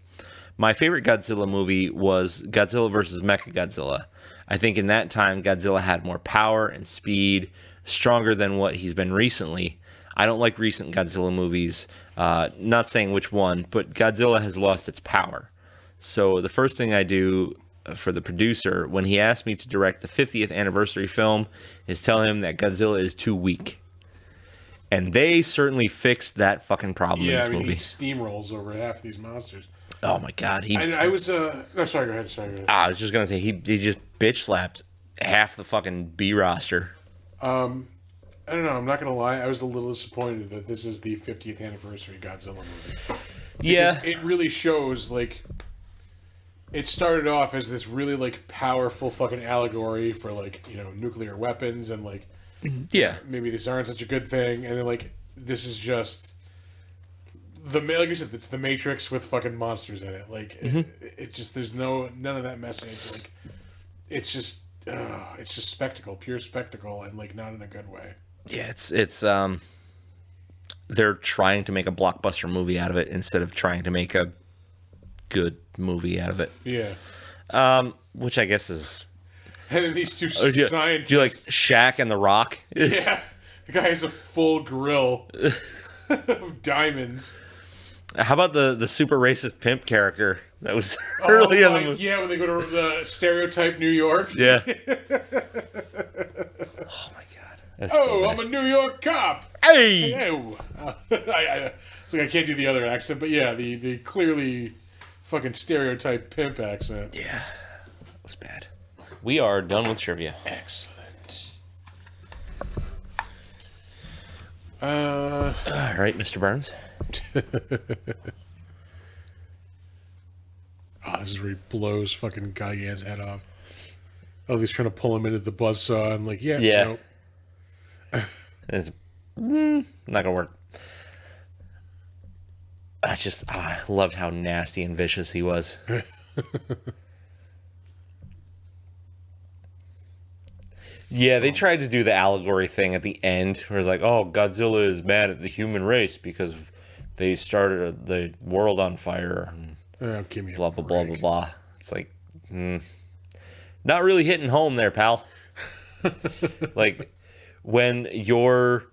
B: "My favorite Godzilla movie was Godzilla vs. Mechagodzilla. I think in that time, Godzilla had more power and speed, stronger than what he's been recently. I don't like recent Godzilla movies, not saying which one, but Godzilla has lost its power. So the first thing I do for the producer, when he asked me to direct the 50th anniversary film, is tell him that Godzilla is too weak." And they certainly fixed that fucking problem in this movie.
A: He steamrolls over half these monsters.
B: Oh my god,
A: I was no, sorry, go ahead.
B: I was just gonna say he just bitch slapped half the fucking B roster.
A: I don't know. I'm not gonna lie. I was a little disappointed that this is the 50th anniversary Godzilla movie.
B: Yeah,
A: it really shows like it started off as this really like powerful fucking allegory for like nuclear weapons and like maybe these aren't such a good thing, and then like this is just. Like you said, it's the Matrix with fucking monsters in it. Like it just there's none of that message. Like it's just spectacle, pure spectacle, and like not in a good way.
B: Yeah, it's they're trying to make a blockbuster movie out of it instead of trying to make a good movie out of it.
A: Yeah.
B: Which I guess is.
A: And then these two scientists.
B: Do you like Shaq and The Rock?
A: Yeah, the guy has a full grill of diamonds.
B: How about the super racist pimp character that was early in the movie?
A: Yeah, when they go to the stereotype New York.
B: Yeah. Oh my god.
A: I'm a New York cop.
B: Hey.
A: It's like I can't do the other accent, but yeah, the clearly fucking stereotype pimp accent.
B: Yeah, that was bad. We are done with trivia.
A: Excellent.
B: All right, Mr. Burns.
A: This is where he blows fucking Gigan's head off. Oh, he's trying to pull him into the buzzsaw and like,
B: yeah. Nope. It's not gonna work. I loved how nasty and vicious he was. Yeah, they tried to do the allegory thing at the end where it's like, oh, Godzilla is mad at the human race because they started the world on fire.
A: Give me
B: blah, blah, blah, blah, blah. It's like, not really hitting home there, pal. Like, when your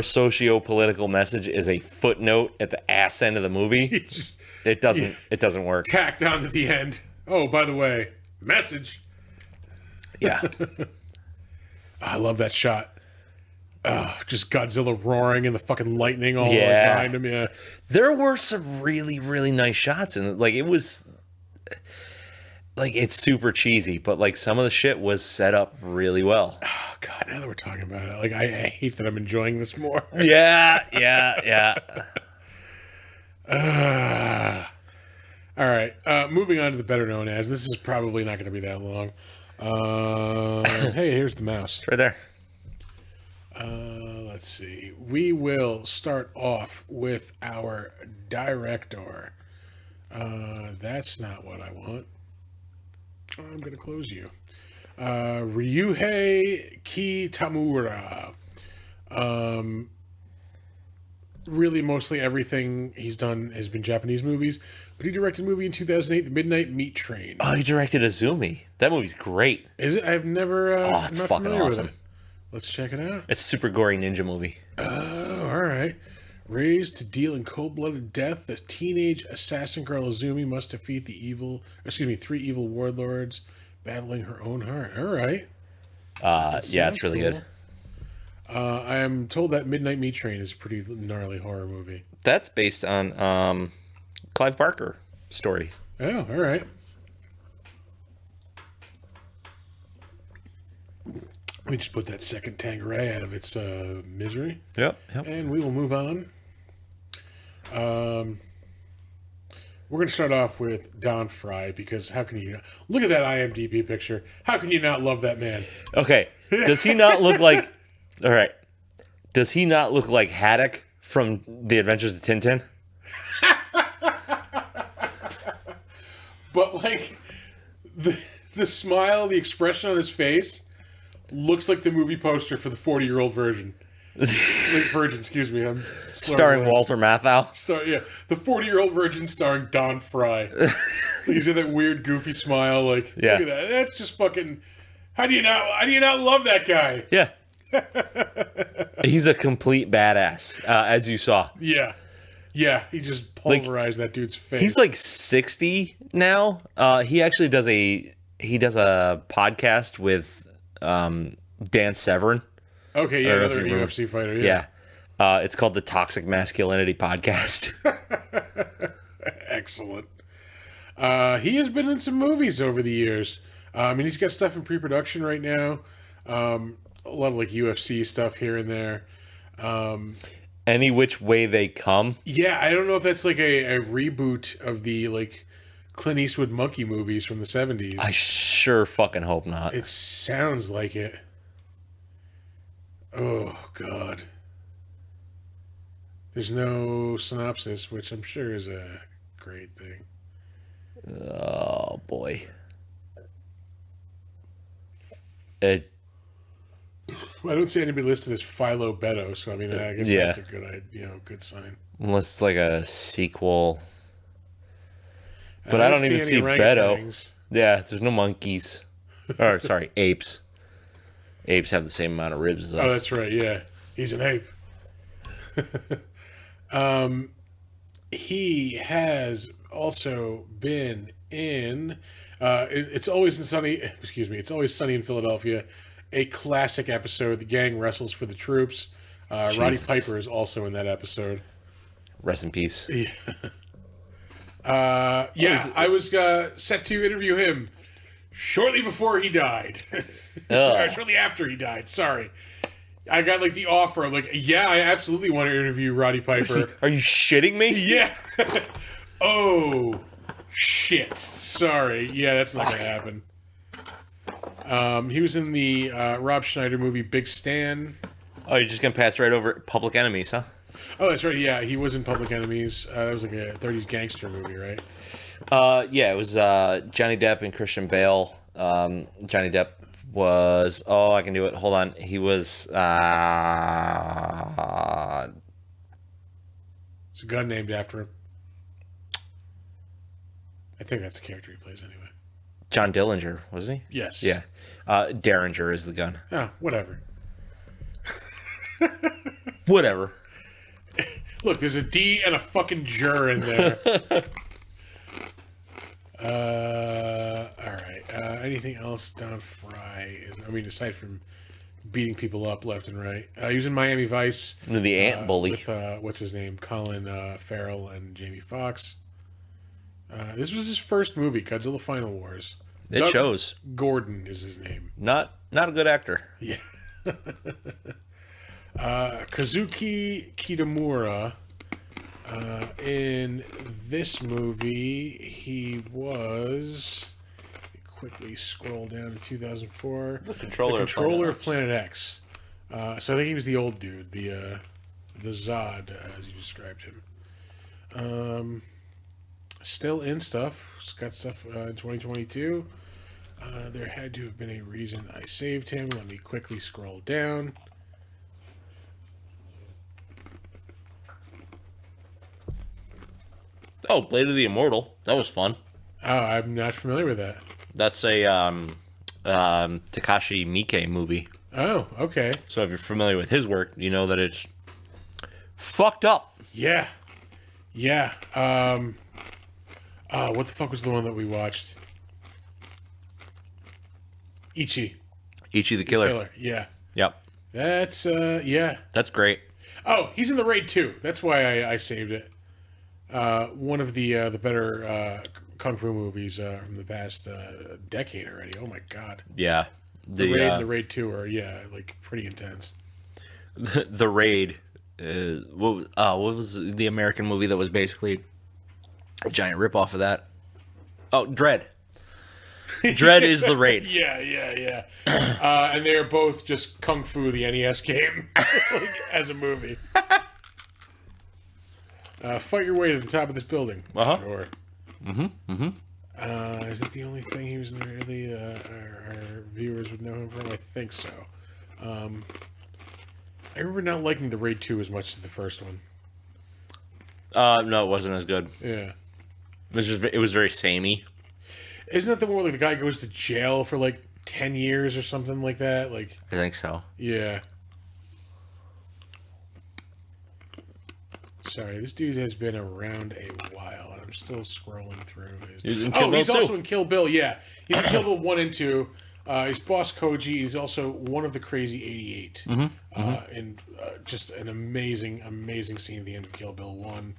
B: socio-political message is a footnote at the ass end of the movie, it doesn't work.
A: Tacked on to the end. Oh, by the way, message.
B: Yeah.
A: I love that shot. Just Godzilla roaring and the fucking lightning all behind him. Yeah.
B: There were some really, really nice shots, and like it was, like it's super cheesy, but like some of the shit was set up really well.
A: Oh God! Now that we're talking about it, like I hate that I'm enjoying this more.
B: Yeah.
A: All right. Moving on to the better known as. This is probably not going to be that long. Hey, here's the mouse.
B: It's right there.
A: Let's see. We will start off with our director. That's not what I want. I'm going to close you. Ryuhei Kitamura. Really, mostly everything he's done has been Japanese movies, but he directed a movie in 2008, The Midnight Meat Train.
B: Oh, he directed Azumi. That movie's great.
A: Is it? I've never.
B: It's
A: not
B: fucking awesome.
A: With it. Let's check it out.
B: It's a super gory ninja movie.
A: Oh, all right. Raised to deal in cold-blooded death, the teenage assassin girl Azumi must defeat three evil warlords, battling her own heart. All right.
B: Yeah, it's really good.
A: I am told that Midnight Meat Train is a pretty gnarly horror movie.
B: That's based on Clive Barker story.
A: Oh, all right. Let me just put that second Tanqueray out of its misery.
B: Yep.
A: And we will move on. We're going to start off with Don Fry because how can you not? Look at that IMDb picture. How can you not love that man?
B: Okay. Does he not look like... All right. Does he not look like Haddock from The Adventures of Tintin?
A: But like the smile, the expression on his face looks like the movie poster for the 40-year-old version. Virgin, excuse me. I'm
B: starring Walter Matthau.
A: Yeah, the 40-year-old version starring Don Fry. He's got that weird, goofy smile. Like, look at that. That's just fucking. How do you not love that guy?
B: Yeah. He's a complete badass, as you saw.
A: Yeah. Yeah, he just pulverized that dude's face.
B: He's like 60 now. He actually does a podcast with Dan Severn.
A: Okay, yeah, another UFC fighter.
B: Yeah. It's called the Toxic Masculinity Podcast.
A: Excellent. He has been in some movies over the years. I mean, he's got stuff in pre-production right now. A lot of like UFC stuff here and there.
B: Any Which Way They Come.
A: Yeah, I don't know if that's like a reboot of the like Clint Eastwood monkey movies from the 70s.
B: I sure fucking hope not.
A: It sounds like it. Oh, God. There's no synopsis, which I'm sure is a great thing.
B: Oh, boy.
A: I don't see anybody listed as Philo Beto, so I mean, I guess that's a good sign.
B: Unless it's like a sequel. But I don't even see Beto. Yeah, there's no monkeys. Or, sorry, apes. Apes have the same amount of ribs as us.
A: Oh, that's right, yeah. He's an ape. He has also been in It's Always Sunny in Philadelphia, a classic episode. The gang wrestles for the troops. Roddy Piper is also in that episode.
B: Rest in peace.
A: Yeah. I was set to interview him shortly before he died. Or shortly after he died. Sorry. I got like the offer. I'm like, yeah, I absolutely want to interview Roddy Piper.
B: Are you shitting me?
A: Yeah. Oh, shit. Sorry. Yeah, that's not going to happen. He was in the Rob Schneider movie Big Stan.
B: Oh, you're just going to pass right over Public Enemies, huh?
A: Oh, that's right. Yeah, he was in Public Enemies. That was like a 30s gangster movie, right?
B: Yeah, it was Johnny Depp and Christian Bale. Johnny Depp was... Oh, I can do it. Hold on. He was...
A: It's a gun named after him. I think that's the character he plays anyway.
B: John Dillinger, wasn't he?
A: Yes.
B: Yeah. Derringer is the gun.
A: Oh, whatever.
B: Whatever.
A: Look, there's a D and a fucking jur in there. All right. Anything else Don Fry is? I mean, aside from beating people up left and right, he was in Miami Vice.
B: The Ant Bully
A: with what's his name, Colin Farrell and Jamie Foxx. This was his first movie, Godzilla Final Wars.
B: It shows.
A: Gordon is his name.
B: Not a good actor.
A: Yeah. Kazuki Kitamura. In this movie, he was... Quickly scroll down to 2004.
B: The controller
A: of Planet X. So I think he was the old dude, the Zod, as you described him. Still in stuff. He's got stuff in 2022. There had to have been a reason I saved him. Let me quickly scroll down.
B: Oh, Blade of the Immortal. That was fun.
A: Oh, I'm not familiar with that.
B: That's a Takashi Miike movie.
A: Oh, okay.
B: So if you're familiar with his work, you know that it's fucked up.
A: Yeah. Yeah. What the fuck was the one that we watched? Ichi
B: the Killer.
A: Yeah.
B: Yep.
A: That's yeah.
B: That's great.
A: Oh, he's in the Raid 2. That's why I saved it. One of the better kung fu movies from the past decade already. Oh my god.
B: Yeah.
A: The Raid and the Raid 2 are like pretty intense.
B: The Raid. What was the American movie that was basically A giant ripoff of that. Oh, Dread. Dread is the raid.
A: Yeah. And they're both just Kung Fu, the NES game, like, as a movie. Fight your way to the top of this building.
B: Uh-huh.
A: Sure. Is that the only thing he was in really our viewers would know him from? I think so. I remember not liking the Raid 2 as much as the first one.
B: No, it wasn't as good.
A: Yeah.
B: It was very samey.
A: Isn't that the one where like, the guy goes to jail for like 10 years or something like that? Like,
B: I think so.
A: Yeah. Sorry, this dude has been around a while, and I'm still scrolling through his... He's also in Kill Bill, yeah. He's in Kill Bill 1 and 2. He's Boss Koji. He's also one of the Crazy 88. And just an amazing, amazing scene at the end of Kill Bill 1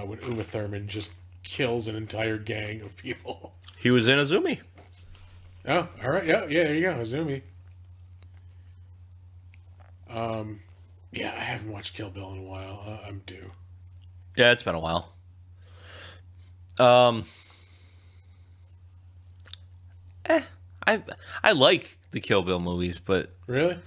A: when Uma Thurman just kills an entire gang of people.
B: He was in Azumi.
A: Oh, all right. Yeah, there you go. Azumi. Yeah, I haven't watched Kill Bill in a while. I'm due.
B: Yeah, it's been a while. I like the Kill Bill movies, but
A: Really?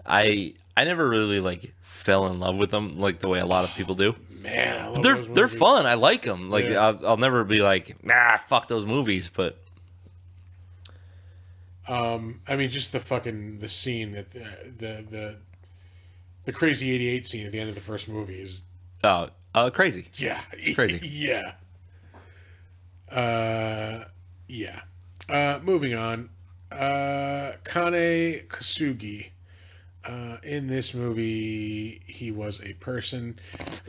B: I never really like fell in love with them like the way a lot of people do.
A: Man, I love
B: They're
A: those
B: they're
A: movies.
B: fun. I like them. Like
A: Yeah.
B: I'll never be like, nah, fuck those movies. But
A: I mean, just the scene that the Crazy 88 scene at the end of the first movie is
B: crazy.
A: yeah,
B: It's crazy.
A: Yeah. Yeah. Moving on. Kane Kasugi. In this movie, he was a person.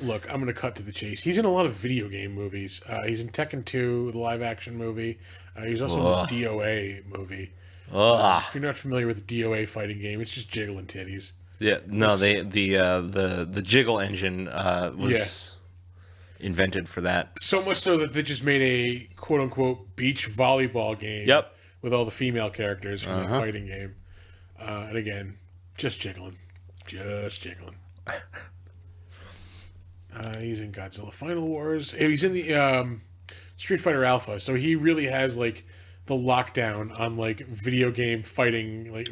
A: Look, I'm going to cut to the chase. He's in a lot of video game movies. He's in Tekken 2, the live-action movie. He's also in the DOA movie. If you're not familiar with the DOA fighting game, it's just jiggling titties.
B: Yeah, no, the jiggle engine was invented for that.
A: So much so that they just made a quote-unquote beach volleyball game.
B: Yep.
A: With all the female characters from the fighting game. And again, just jiggling. Just jiggling. He's in Godzilla Final Wars. He's in the Street Fighter Alpha, so he really has like the lockdown on like video game fighting, like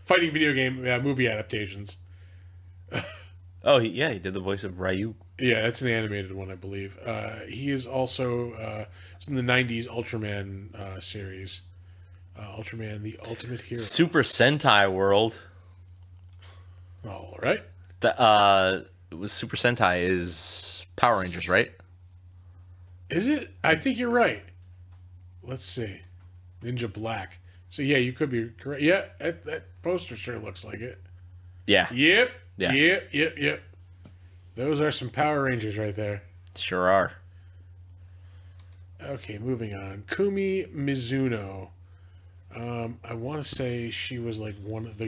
A: fighting video game movie adaptations.
B: He did the voice of Ryu.
A: Yeah, that's an animated one, I believe. He is also in the '90s Ultraman series. Ultraman, the Ultimate Hero.
B: Super Sentai World.
A: All right.
B: It was Super Sentai is Power Rangers, right?
A: Is it? I think you're right. Let's see. Ninja Black. So yeah, you could be correct. Yeah, that poster sure looks like it.
B: Yeah.
A: Yep.
B: Yeah.
A: Yep. Those are some Power Rangers right there.
B: Sure are.
A: Okay, moving on. Kumi Mizuno. I want to say she was like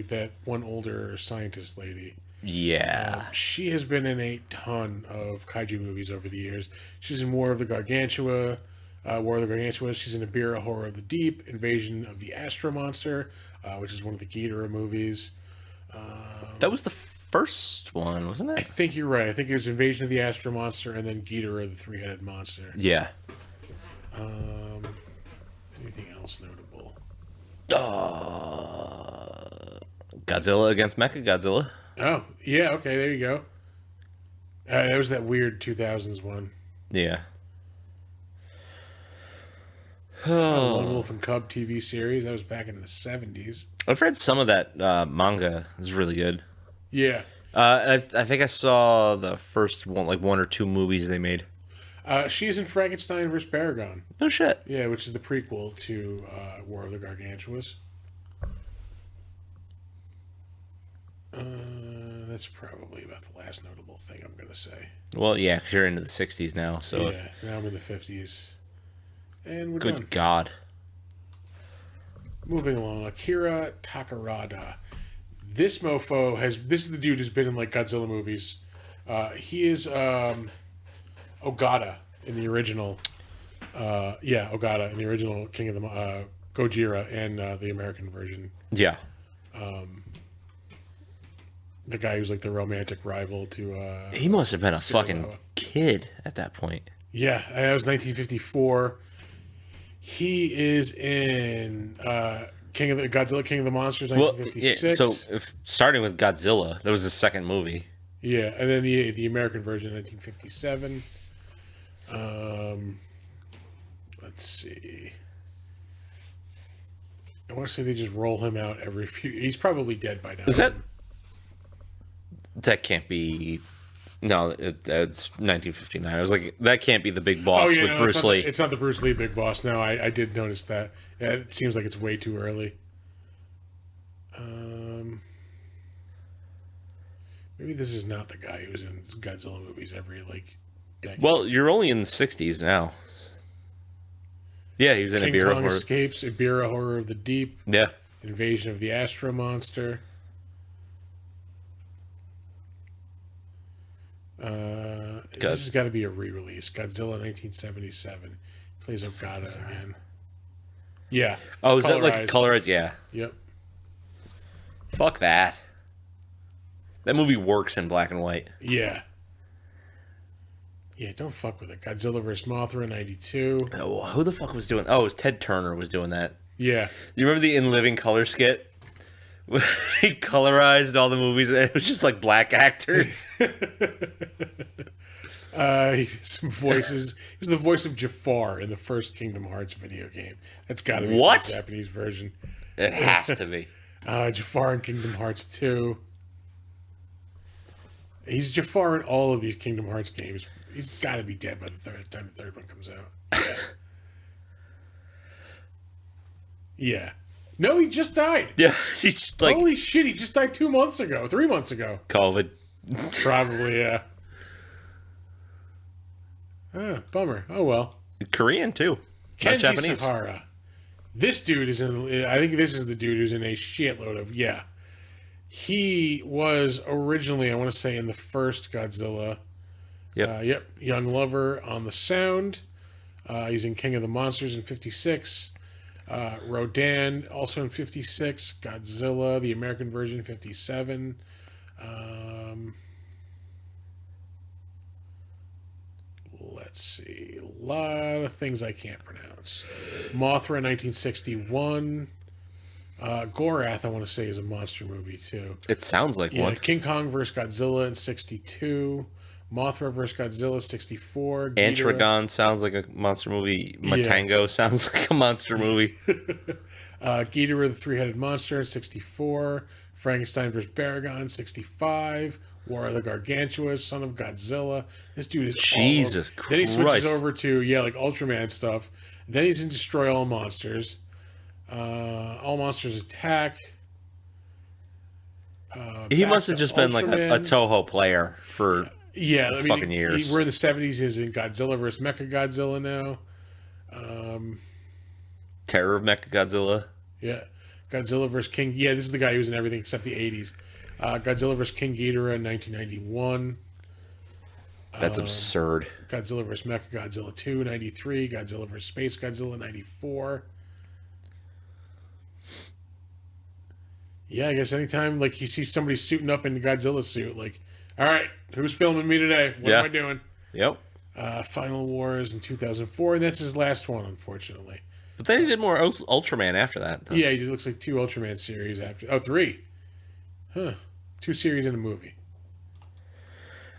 A: that one older scientist lady.
B: Yeah.
A: She has been in a ton of kaiju movies over the years. She's in War of the Gargantua. She's in Ibira, Horror of the Deep, Invasion of the Astro Monster, which is one of the Ghidorah movies.
B: That was the first one, wasn't
A: I
B: it?
A: think you're right. I think it was Invasion of the Astro Monster and then Ghidorah, the three-headed monster.
B: Yeah.
A: Anything else notable?
B: Godzilla against Mechagodzilla.
A: Oh, yeah, okay, there you go. That was that weird 2000s one.
B: Yeah.
A: Lone Wolf and Cub TV series. That was back in the 70s.
B: I've read some of that manga. It's really good.
A: Yeah.
B: I think I saw the first one, like one or two movies they made.
A: She's in Frankenstein vs. Paragon.
B: No shit.
A: Yeah, which is the prequel to War of the Gargantuas. That's probably about the last notable thing I'm going to say.
B: Well, yeah, because you're into the 60s now. So
A: Yeah, now I'm in the 50s. And we're
B: good
A: done.
B: God.
A: Moving along, Akira Takarada. This is the dude who's been in like Godzilla movies. He is Ogata in the original. Ogata in the original King of the Gojira and the American version.
B: Yeah.
A: The guy who's like the romantic rival to.
B: He must have been a
A: Sugawa.
B: fucking kid at that point.
A: Yeah, that was 1954. He is in Godzilla, King of the Monsters,
B: Well, yeah.
A: 1956.
B: So starting with Godzilla, that was the second movie.
A: Yeah, and then the American version, 1957. Let's see. I want to say they just roll him out every few. He's probably dead by now.
B: Is that can't be? No, it's 1959. I was like, that can't be the big boss with Bruce Lee.
A: It's not the Bruce Lee big boss. No, I did notice that. Yeah, it seems like it's way too early. Maybe this is not the guy who was in Godzilla movies every decade.
B: Well, you're only in the 60s now. Yeah, he was in
A: King
B: Ibira
A: Kong
B: Horror.
A: Escapes, Ibira Horror of the Deep.
B: Yeah.
A: Invasion of the Astro Monster. This has got to be a re-release. Godzilla 1977. Plays Okada again. Yeah.
B: Oh, is that like colorized? Yeah.
A: Yep.
B: Fuck that. That movie works in black and white.
A: Yeah. Yeah, don't fuck with it. Godzilla vs. Mothra 92.
B: Oh, who the fuck was doing? Oh, it was Ted Turner was doing that.
A: Yeah.
B: You remember the In Living Color skit? He colorized all the movies, and it was just like black actors.
A: Some voices. He was the voice of Jafar in the first Kingdom Hearts video game. That's got to be
B: What?
A: the Japanese version.
B: It has to be.
A: Jafar in Kingdom Hearts 2. He's Jafar in all of these Kingdom Hearts games. He's got to be dead by the time the third one comes out. Yeah. Yeah. No, he just died.
B: Yeah, he's like,
A: holy shit, he just died 3 months ago.
B: COVID.
A: Probably, yeah. Bummer. Oh, well.
B: Korean, too. Not
A: Kenji
B: Japanese.
A: Sahara. This dude is in... I think this is the dude who's in a shitload of... Yeah. He was originally, I want to say, in the first Godzilla.
B: Yep.
A: Young Lover on the sound. He's in King of the Monsters in 56. Rodan, also in 56. Godzilla, the American version, 57. Let's see. A lot of things I can't pronounce. Mothra, 1961. Gorath, I want to say, is a monster movie, too.
B: It sounds like one.
A: King Kong vs. Godzilla in 62. Mothra vs. Godzilla, 64.
B: Antragon sounds like a monster movie. Matango sounds like a monster movie.
A: Ghidorah, the Three-Headed Monster, in 64. Frankenstein vs. Baragon, 65. War of the Gargantuas, Son of Godzilla. This dude is
B: Jesus Christ.
A: Then he switches over to, like Ultraman stuff. Then he's in Destroy All Monsters. All Monsters Attack.
B: He must have just been like a Toho player for fucking years.
A: We're in the 70s. He's in Godzilla vs. Mechagodzilla now.
B: Terror of Mechagodzilla.
A: Yeah. Godzilla vs. King. Yeah, this is the guy who was in everything except the 80s. Godzilla vs. King Ghidorah in 1991.
B: That's absurd.
A: Godzilla vs. Mechagodzilla 2, 93. Godzilla vs. Space Godzilla, 94. Yeah, I guess anytime you see somebody suiting up in the Godzilla suit, all right, who's filming me today? What am I doing?
B: Yep.
A: Final Wars in 2004, and that's his last one, unfortunately.
B: But then he did more Ultraman after that. Though.
A: Yeah, he did. Looks like 2 Ultraman series after. Oh, 3. Huh. 2 series in a movie.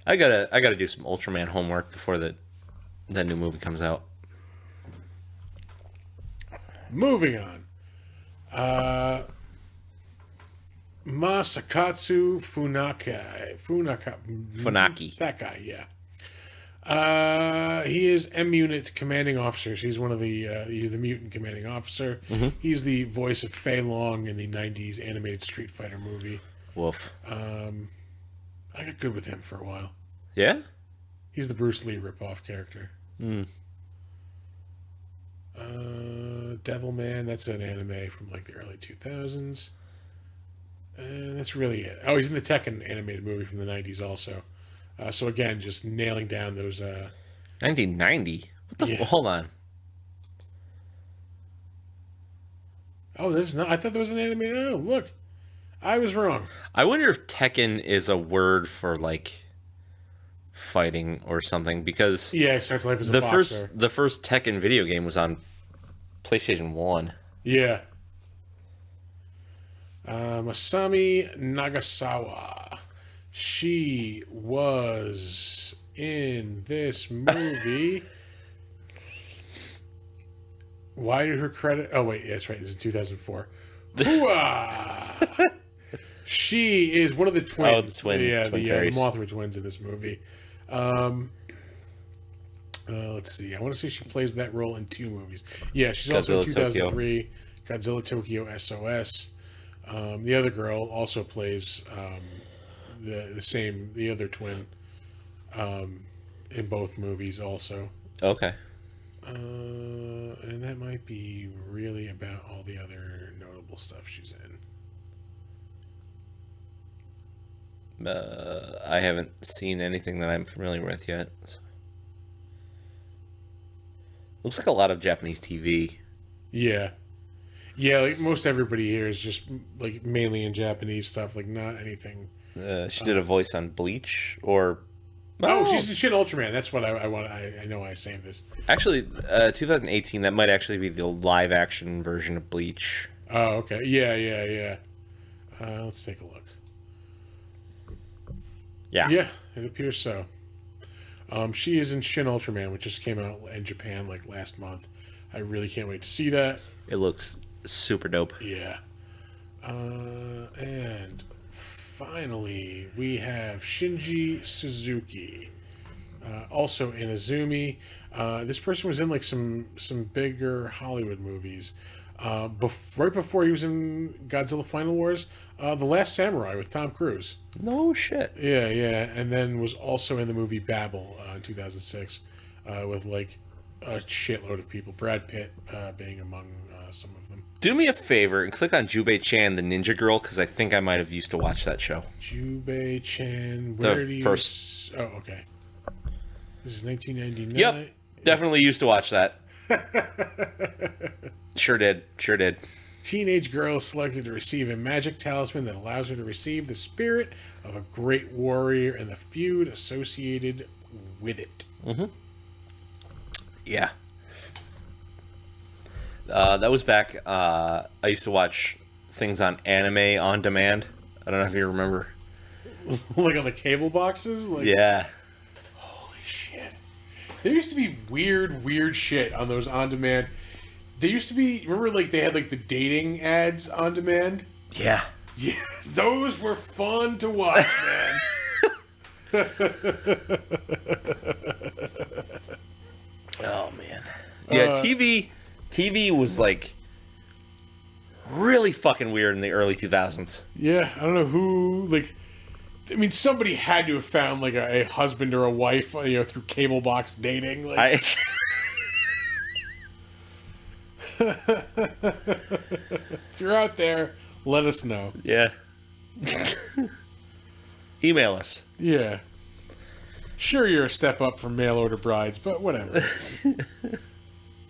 B: I gotta do some Ultraman homework before that new movie comes out.
A: Moving on. Masakatsu Funaki. That guy, yeah. He is M Unit commanding officer. He's one of the he's the mutant commanding officer.
B: Mm-hmm.
A: He's the voice of Fei Long in the 90s animated Street Fighter movie.
B: Woof.
A: I got good with him for a while.
B: Yeah?
A: He's the Bruce Lee ripoff character. Devilman, that's an anime from the early 2000s. And that's really it. Oh, he's in the Tekken animated movie from the 90s also. So again, just nailing down those...
B: 1990? What the... Yeah. Hold on.
A: Oh, there's not... I thought there was an anime... Oh, look. I was wrong.
B: I wonder if Tekken is a word for, fighting or something, because
A: Yeah, he starts life as a boxer.
B: The first Tekken video game was on PlayStation 1.
A: Yeah. Masami Nagasawa. She was in this movie. Why did her credit? Oh wait, that's right. This is 2004. She is one of the twins.
B: Oh, the
A: Mothra twins in this movie. Let's see. I want to say she plays that role in 2 movies. Yeah, she's also in 2003 Godzilla Tokyo SOS. The other girl also plays the other twin in both movies also.
B: Okay.
A: And that might be really about all the other notable stuff she's in.
B: I haven't seen anything that I'm familiar with yet. So. Looks like a lot of Japanese TV.
A: Yeah. Yeah, like most everybody here is just like mainly in Japanese stuff, like not anything.
B: She did a voice on Bleach, or
A: she's in Shin Ultraman. That's what I want. I know I saved this.
B: Actually, 2018. That might actually be the live action version of Bleach.
A: Oh, okay. Yeah. Let's take a look. Yeah, it appears so. She is in Shin Ultraman, which just came out in Japan like last month. I really can't wait to see that.
B: It looks super dope.
A: Yeah. And finally, we have Shinji Suzuki, also in Azumi. This person was in like some bigger Hollywood movies. Right before he was in Godzilla Final Wars, The Last Samurai with Tom Cruise.
B: No shit.
A: Yeah, and then was also in the movie Babel in 2006 with like a shitload of people. Brad Pitt being among some of them.
B: Do me a favor and click on Jubei-chan, the ninja girl, because I think I might have used to watch that show.
A: Jubei-chan, where do you...
B: First.
A: Oh, okay. This is 1999.
B: Yep, definitely used to watch that. Sure did.
A: Teenage girl is selected to receive a magic talisman that allows her to receive the spirit of a great warrior and the feud associated with it.
B: Mm-hmm. Yeah. That was back. I used to watch things on Anime on Demand. I don't know if you remember.
A: Like on the cable boxes?
B: Yeah.
A: Holy shit. There used to be weird shit on those on demand. There used to be, remember like they had like the dating ads on demand?
B: Yeah.
A: Yeah, those were fun to watch, man.
B: Oh man. Yeah, TV was like really fucking weird in the early 2000s.
A: Yeah, I don't know who, like, I mean, somebody had to have found like a husband or a wife, through cable box dating. Like, if you're out there, let us know.
B: Yeah. Email us.
A: Yeah. Sure, you're a step up from mail order brides, but whatever.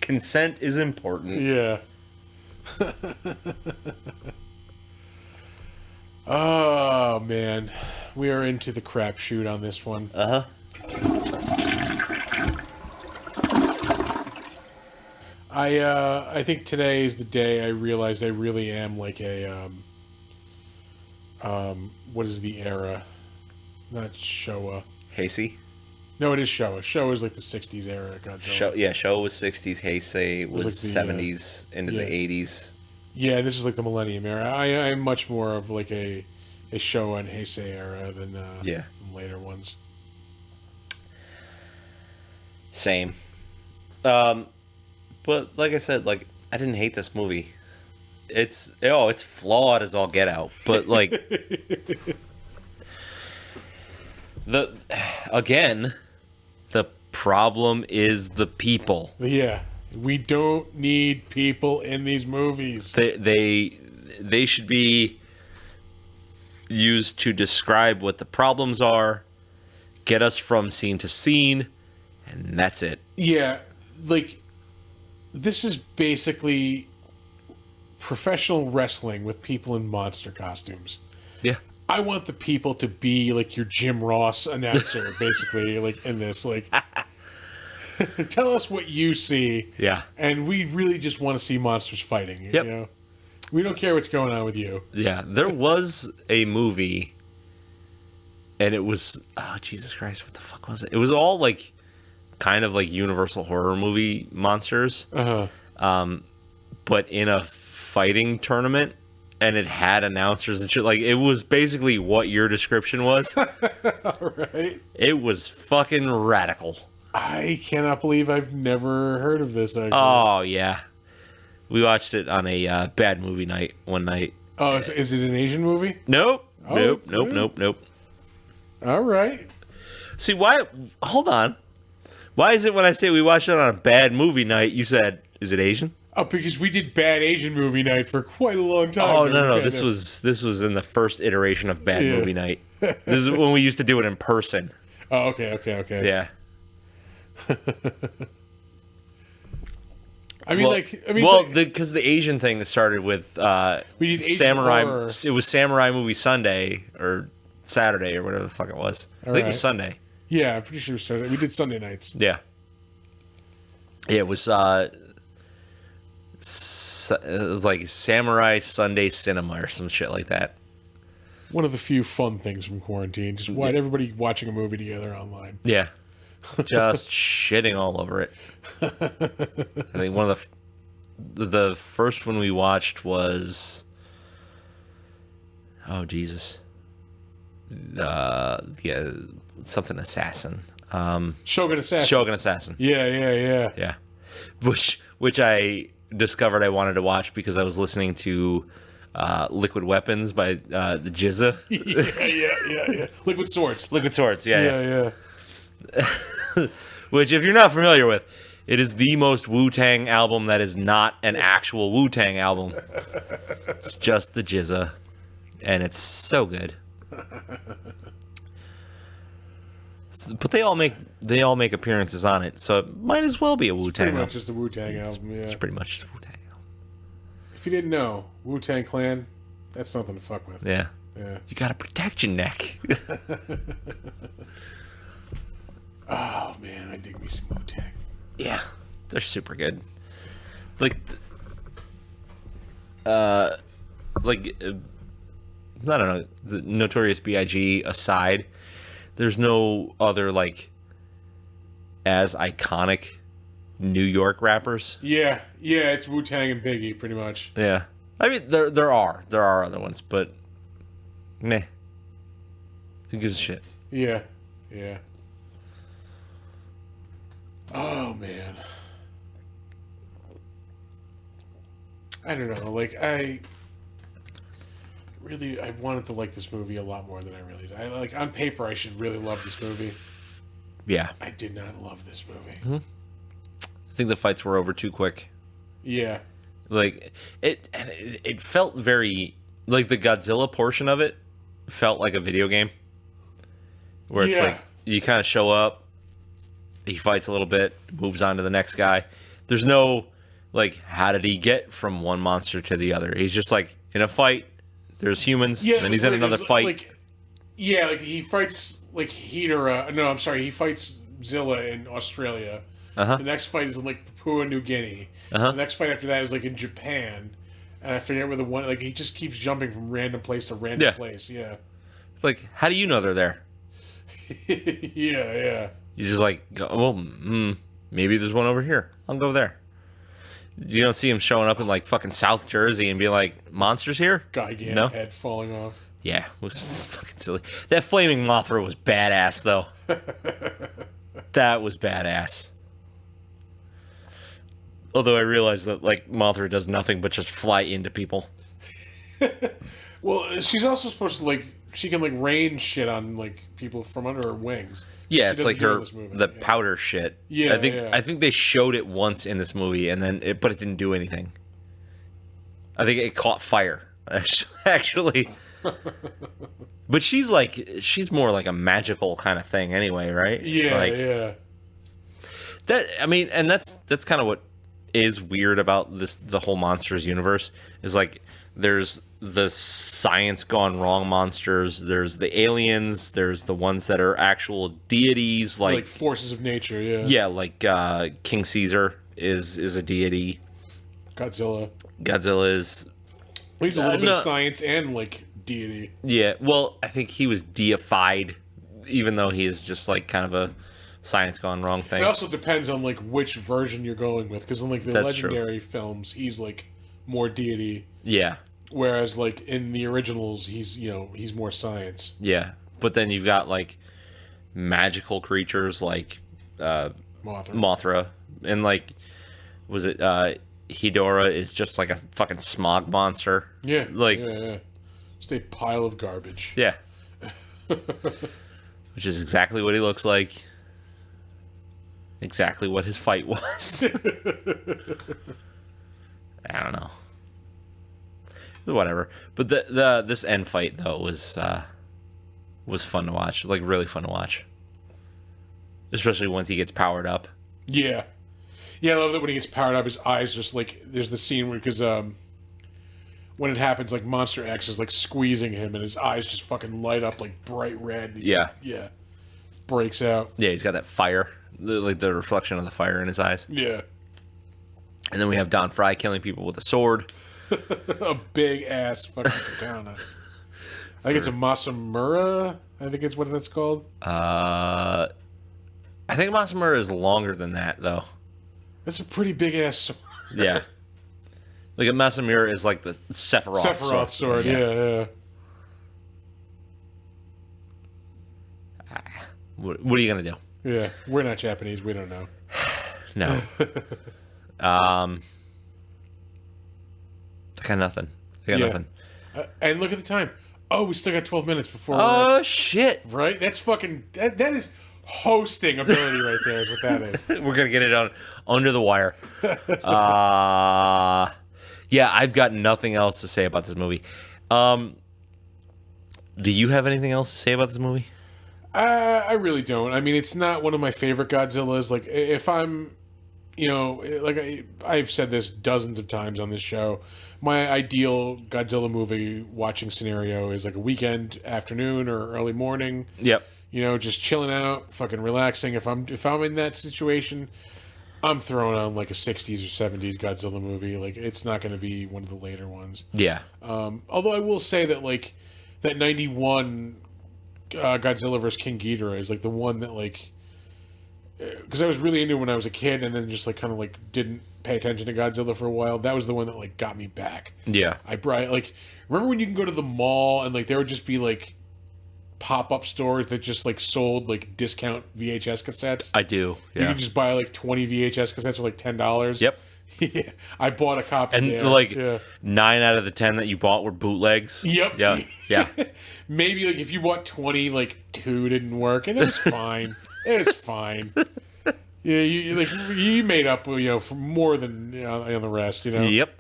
B: Consent is important.
A: Yeah. Oh, man. We are into the crapshoot on this one.
B: Uh-huh.
A: I think today is the day I realized I really am like a, what is the era? Not Showa.
B: Heisei?
A: No, it is Showa. Showa is like the 60s era Godzilla.
B: Showa was 60s. Heisei was like the 70s into the 80s.
A: Yeah, this is like the Millennium era. I'm much more of like a Showa and Heisei era than later ones.
B: Same. But like I said, like I didn't hate this movie. It's flawed as all get out, but like the problem is the people.
A: Yeah, we don't need people in these movies.
B: They should be used to describe what the problems are, get us from scene to scene, and that's it.
A: Yeah, like this is basically professional wrestling with people in monster costumes.
B: Yeah.
A: I want the people to be like your Jim Ross announcer, basically, like in this. Like, tell us what you see.
B: Yeah.
A: And we really just want to see monsters fighting.
B: Yep.
A: You know? We don't care what's going on with you.
B: Yeah. There was a movie, and it was, oh, Jesus Christ, what the fuck was it? It was all like kind of like Universal horror movie monsters, but in a fighting tournament, and it had announcers and shit. Like, it was basically what your description was.
A: Right.
B: It was fucking radical.
A: I cannot believe I've never heard of this, actually.
B: Oh, yeah. We watched it on a bad movie night one night.
A: Oh, is it an Asian movie?
B: Nope.
A: Oh,
B: Nope.
A: All right.
B: See, why? Hold on. Why is it when I say we watched it on a bad movie night, you said, is it Asian?
A: Oh, because we did bad Asian movie night for quite a long time.
B: Oh, no. This was in the first iteration of bad movie night. This is when we used to do it in person.
A: Oh, okay.
B: Yeah. Because the Asian thing started with
A: we did
B: Samurai.
A: horror.
B: It was Samurai Movie Sunday or Saturday or whatever the fuck it was. I think it was Sunday.
A: Yeah, I'm pretty sure we did Sunday nights.
B: Yeah. It was like Samurai Sunday Cinema or some shit like that.
A: One of the few fun things from quarantine, just everybody watching a movie together online.
B: Yeah. Just shitting all over it. I think one of the first one we watched was, oh Jesus, something assassin.
A: Shogun Assassin.
B: Shogun Assassin.
A: Yeah.
B: Which I discovered I wanted to watch because I was listening to Liquid Weapons by the Jizza.
A: Yeah. Liquid Swords.
B: Yeah. Which, if you're not familiar with, it is the most Wu-Tang album that is not an actual Wu-Tang album. It's just the Jizza, and it's so good. But they all make appearances on it, so it might as well be a Wu-Tang album.
A: Pretty much just a Wu-Tang album, yeah.
B: It's pretty much just a Wu-Tang album.
A: If you didn't know, Wu-Tang Clan, that's something to fuck with.
B: Yeah. You gotta protect your neck.
A: Oh, man, I dig me some Wu-Tang.
B: Yeah, they're super good. I don't know, the Notorious B.I.G. aside, there's no other, like, as iconic New York rappers.
A: Yeah, it's Wu-Tang and Biggie, pretty much.
B: Yeah. I mean, there are other ones, but meh. Who gives a shit?
A: Yeah. Oh, man. I don't know. Like, I wanted to like this movie a lot more than I really did. Like, on paper, I should really love this movie.
B: Yeah.
A: I did not love this movie.
B: Mm-hmm. I think the fights were over too quick.
A: Yeah.
B: Like, it felt very, like, the Godzilla portion of it felt like a video game. Where it's like, you kind of show up, he fights a little bit, moves on to the next guy. There's no, like, how did he get from one monster to the other? He's just, like, in a fight, there's humans, and then he's in another fight.
A: Like he fights, like, Hedorah. No, I'm sorry, he fights Zilla in Australia. The next fight is in, like, Papua New Guinea. The next fight after that is, like, in Japan. And I forget where the one, like, he just keeps jumping from random place to random place. Yeah.
B: It's like, how do you know they're there?
A: Yeah.
B: You just, like, go, well, maybe there's one over here. I'll go there. You don't see him showing up in, like, fucking South Jersey and be like, monsters here?
A: Gigantic head falling off.
B: Yeah, it was fucking silly. That flaming Mothra was badass, though. That was badass. Although I realized that, like, Mothra does nothing but just fly into people.
A: Well, she's also supposed to, like, she can, like, rain shit on, like, people from under her wings.
B: Yeah, it's like the powder shit.
A: Yeah,
B: I think they showed it once in this movie, and then but it didn't do anything. I think it caught fire, actually. But she's more like a magical kind of thing, anyway, right?
A: Yeah.
B: That, I mean, and that's kind of what is weird about the whole Monsters universe is, like, there's the science gone wrong monsters. There's the aliens. There's the ones that are actual deities, like
A: forces of nature. Yeah.
B: Yeah, like King Caesar is a deity.
A: Godzilla
B: is.
A: He's a little bit of science and like deity.
B: Yeah. Well, I think he was deified, even though he is just like kind of a science gone wrong thing.
A: It also depends on like which version you're going with, because in like the legendary films, he's like more deity.
B: Yeah.
A: Whereas like in the originals, he's more science.
B: Yeah, but then you've got like magical creatures like Mothra, and like was it Hedorah is just like a fucking smog monster.
A: Yeah.
B: Like
A: yeah. Just a pile of garbage.
B: Yeah. Which is exactly what he looks like. Exactly what his fight was. I don't know. Whatever. But this end fight though was fun to watch. Like really fun to watch. Especially once he gets powered up.
A: Yeah. Yeah, I love that when he gets powered up, his eyes just like there's the scene where because when it happens, like Monster X is like squeezing him and his eyes just fucking light up like bright red.
B: Yeah.
A: Yeah. Breaks out.
B: Yeah, he's got that fire. The reflection of the fire in his eyes.
A: Yeah.
B: And then we have Don Fry killing people with a sword.
A: A big ass fucking katana. I think it's a Masamura. I think it's what that's called.
B: I think Masamura is longer than that though.
A: That's a pretty big ass sword.
B: Yeah. Like a Masamura is like the Sephiroth
A: sword. Yeah.
B: What are you gonna do?
A: Yeah, we're not Japanese. We don't know.
B: No. I got nothing. Nothing.
A: And look at the time. Oh, we still got 12 minutes before.
B: Oh shit!
A: Right? That's fucking. That is hosting ability right there. Is what that is.
B: We're gonna get it on under the wire. Yeah, I've got nothing else to say about this movie. Do you have anything else to say about this movie?
A: I really don't. I mean, it's not one of my favorite Godzillas. Like, if I'm, like I've said this dozens of times on this show, my ideal Godzilla movie watching scenario is like a weekend afternoon or early morning.
B: Yep.
A: Just chilling out, fucking relaxing. If I'm in that situation, I'm throwing on like a 60s or 70s Godzilla movie. Like, it's not going to be one of the later ones.
B: Yeah.
A: Although I will say that like that 91 Godzilla vs. King Ghidorah is like the one that like, because I was really into it when I was a kid, and then just like kind of like didn't pay attention to Godzilla for a while. That was the one that like got me back.
B: Yeah.
A: Like, remember when you can go to the mall and like there would just be like pop-up stores that just like sold like discount VHS cassettes?
B: I do. Yeah.
A: You could just buy like 20 VHS cassettes for like $10.
B: Yep.
A: Yeah, I bought a copy.
B: And
A: there.
B: like 9 out of the 10 that you bought were bootlegs.
A: Yep.
B: Yeah. Yeah.
A: Maybe like if you bought 20, like 2 didn't work, and it was fine. It was fine. Yeah, you made up for more than on the rest.
B: Yep.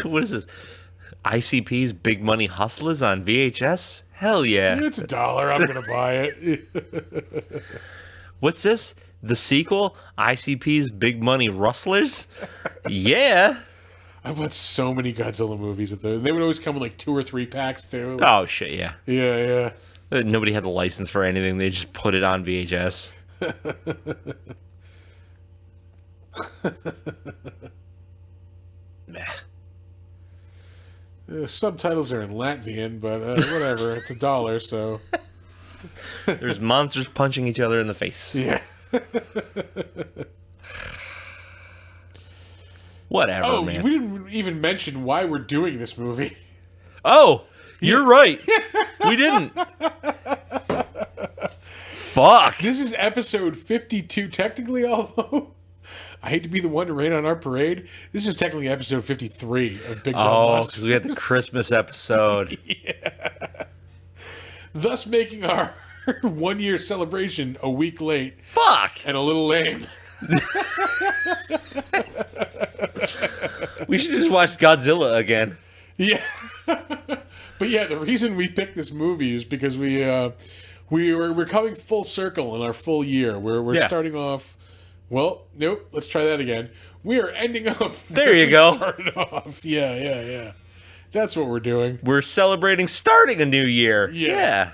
B: What is this? ICP's Big Money Hustlers on VHS? Hell yeah.
A: It's $1. I'm gonna buy it.
B: What's this? The sequel? ICP's Big Money Rustlers? Yeah.
A: I bought so many Godzilla movies. They would always come in like 2 or 3 packs too. Like,
B: oh shit, yeah.
A: Yeah.
B: Nobody had the license for anything. They just put it on VHS.
A: Subtitles are in Latvian, but whatever. It's $1, so.
B: There's monsters punching each other in the face.
A: Yeah.
B: Whatever, man.
A: We didn't even mention why we're doing this movie.
B: Oh, you're right. We didn't. Fuck.
A: This is episode 52, technically, although I hate to be the one to rain on our parade. This is technically episode 53 of Big Dumb Monsters.
B: Oh, because we had the Christmas episode.
A: Yeah. Thus making our 1-year celebration a week late.
B: Fuck.
A: And a little lame.
B: We should just watch Godzilla again.
A: Yeah. But yeah, the reason we picked this movie is because we're coming full circle in our full year. We're starting off Well, nope. Let's try that again. We are ending up.
B: There you go.
A: Started off. Yeah. That's what we're doing.
B: We're celebrating starting a new year. Yeah.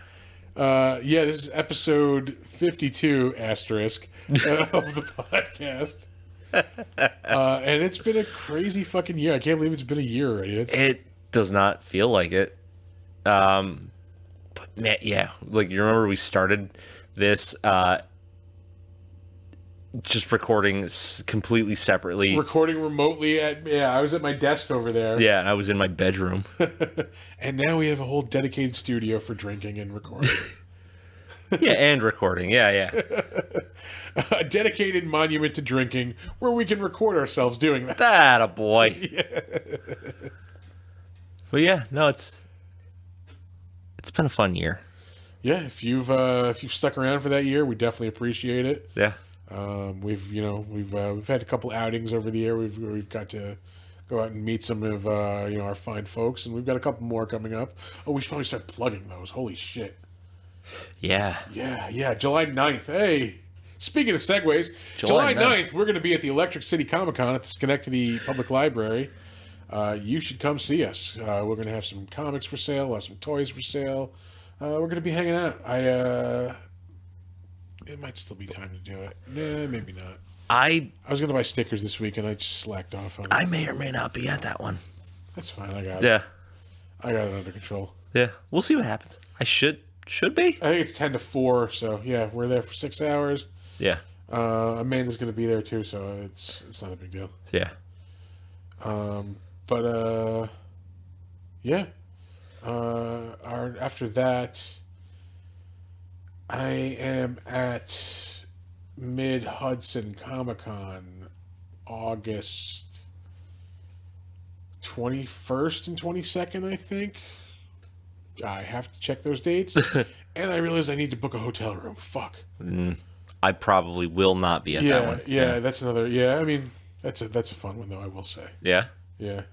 A: This is episode 52 asterisk of the podcast. And it's been a crazy fucking year. I can't believe it's been a year already.
B: It does not feel like it. But man, yeah. Like, you remember we started this just recording completely separately.
A: Recording remotely I was at my desk over there.
B: Yeah, and I was in my bedroom.
A: And now we have a whole dedicated studio for drinking and recording.
B: Yeah, and recording. Yeah.
A: A dedicated monument to drinking where we can record ourselves doing that.
B: That a boy.
A: Yeah.
B: But yeah, no, it's been a fun year.
A: Yeah, if you've stuck around for that year, we definitely appreciate it.
B: Yeah.
A: We've had a couple outings over the year. We've got to go out and meet some of our fine folks, and we've got a couple more coming up. Oh, we should probably start plugging those. Holy shit.
B: Yeah.
A: Yeah. July 9th. Hey, speaking of segues, July 9th, we're going to be at the Electric City Comic Con at the Schenectady Public Library. You should come see us. We're going to have some comics for sale. We'll have some toys for sale. We're going to be hanging out. It might still be time to do it. Nah, maybe not. I was going to buy stickers this week, and I just slacked off on it.
B: I may or may not be at that one.
A: That's fine. I got it.
B: Yeah.
A: I got it under control.
B: Yeah. We'll see what happens. I should be.
A: I think it's 10 to 4, so yeah, we're there for 6 hours.
B: Yeah.
A: Amanda's going to be there too, so it's not a big deal.
B: Yeah.
A: Yeah. After that, I am at Mid-Hudson Comic-Con August 21st and 22nd, I think. I have to check those dates. And I realize I need to book a hotel room. Fuck.
B: I probably will not be at that one.
A: Yeah, that's another... Yeah, I mean, that's a fun one, though, I will say.
B: Yeah?
A: Yeah.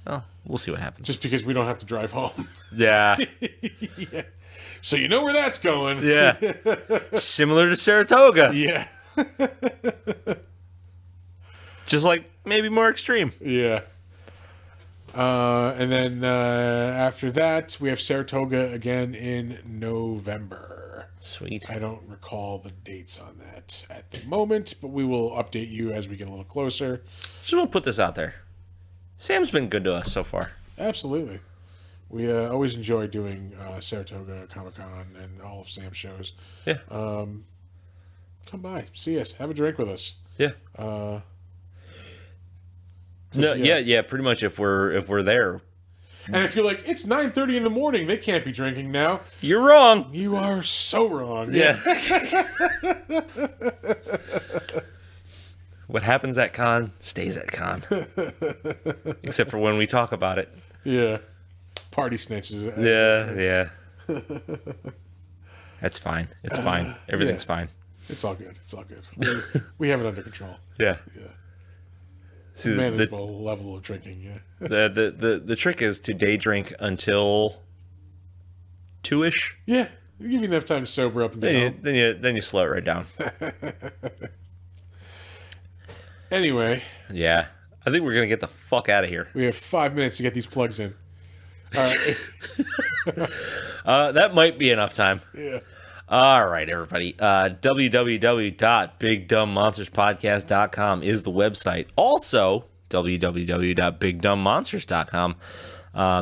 B: Oh, we'll see what happens.
A: Just because we don't have to drive home.
B: Yeah.
A: Yeah. So you know where that's going.
B: Yeah. Similar to Saratoga.
A: Yeah.
B: Just like maybe more extreme.
A: Yeah. And then after that, we have Saratoga again in November.
B: Sweet.
A: I don't recall the dates on that at the moment, but we will update you as we get a little closer.
B: Just want to put this out there. Sam's been good to us so far.
A: Absolutely. We always enjoy doing Saratoga Comic-Con and all of Sam's shows.
B: Yeah.
A: Come by, see us, have a drink with us.
B: Yeah. Pretty much if we're there.
A: And if you're like, it's 9:30 in the morning, they can't be drinking now.
B: You're wrong.
A: You are so wrong.
B: Yeah. What happens at con stays at con. Except for when we talk about it.
A: Yeah. Party snitches.
B: Yeah. That's fine. It's fine. Everything's fine.
A: It's all good. We have it under control.
B: Yeah.
A: See, manageable level of drinking, yeah.
B: The trick is to day drink until 2-ish.
A: Yeah. You give you enough time to sober up and get home.
B: Then you slow it right down.
A: Anyway.
B: Yeah. I think we're going to get the fuck out of here.
A: We have 5 minutes to get these plugs in. All right.
B: That might be enough time.
A: Yeah.
B: All right, everybody. www.bigdumbmonsterspodcast.com is the website. Also, www.bigdumbmonsters.com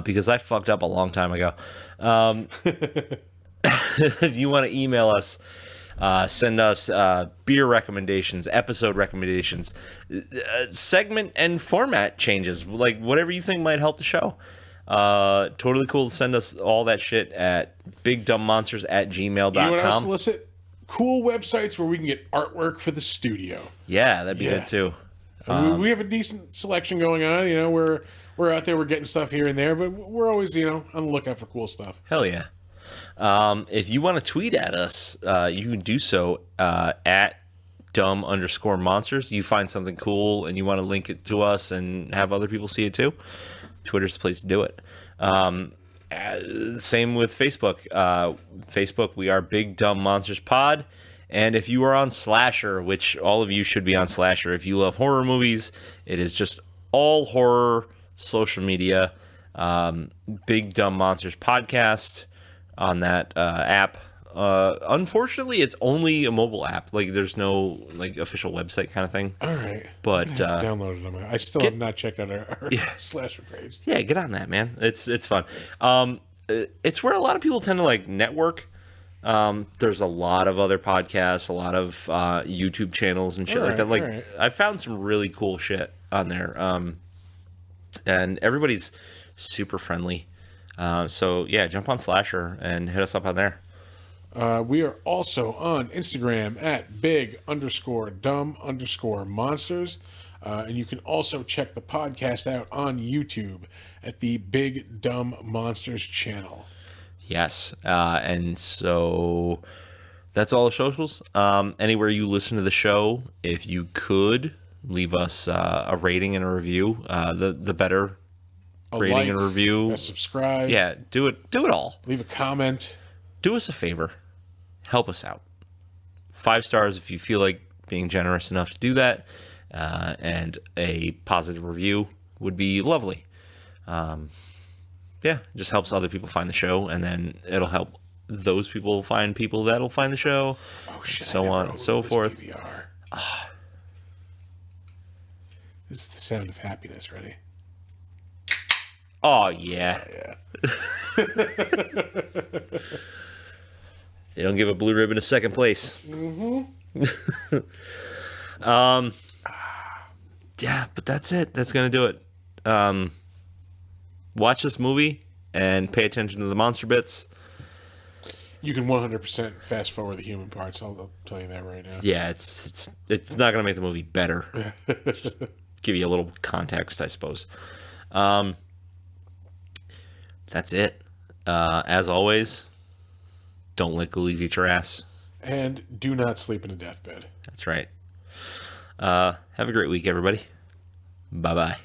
B: because I fucked up a long time ago. If you want to email us, send us beer recommendations, episode recommendations, segment and format changes, like whatever you think might help the show. Totally cool to send us all that shit at bigdumbmonsters@gmail.com.
A: You want to solicit cool websites where we can get artwork for the studio?
B: Yeah, that'd be good too.
A: We have a decent selection going on. You know, we're out there, we're getting stuff here and there, but we're always, on the lookout for cool stuff.
B: Hell yeah. If you want to tweet at us, you can do so at dumb_monsters. You find something cool and you want to link it to us and have other people see it too, Twitter's the place to do it. Same with Facebook. Facebook, we are Big Dumb Monsters Pod, And if you are on Slasher, which all of you should be on Slasher, if you love horror movies, it is just all horror social media. Big Dumb Monsters podcast on that app. Unfortunately, it's only a mobile app. Like, there's no like official website kind of thing.
A: All right,
B: but
A: download it on my. I still have not checked out our Slasher page.
B: Yeah, get on that, man. It's fun. It's where a lot of people tend to like network. There's a lot of other podcasts, a lot of YouTube channels and shit like that. Like, I found some really cool shit on there. And everybody's super friendly. So yeah, jump on Slasher and hit us up on there.
A: We are also on Instagram at big_dumb_monsters. And you can also check the podcast out on YouTube at the Big Dumb Monsters channel.
B: Yes. And so that's all the socials. Anywhere you listen to the show, if you could leave us a rating and a review, the better rating
A: like,
B: and a review.
A: A subscribe.
B: Yeah, do it all.
A: Leave a comment.
B: Do us a favor. Help us out. 5 stars if you feel like being generous enough to do that. And a positive review would be lovely. Yeah, it just helps other people find the show, and then it'll help those people find people that'll find the show.
A: Oh, shit,
B: so on and so forth.
A: This is the sound of happiness. Ready?
B: Oh, yeah. They don't give a blue ribbon a second place. Mm-hmm. Yeah, but that's it. That's going to do it. Watch this movie and pay attention to the monster bits.
A: You can 100% fast forward the human parts. I'll tell you that right now.
B: Yeah, it's not going to make the movie better. Just give you a little context, I suppose. That's it. As always, don't let ghoulies eat your ass.
A: And do not sleep in a deathbed.
B: That's right. Have a great week, everybody. Bye-bye.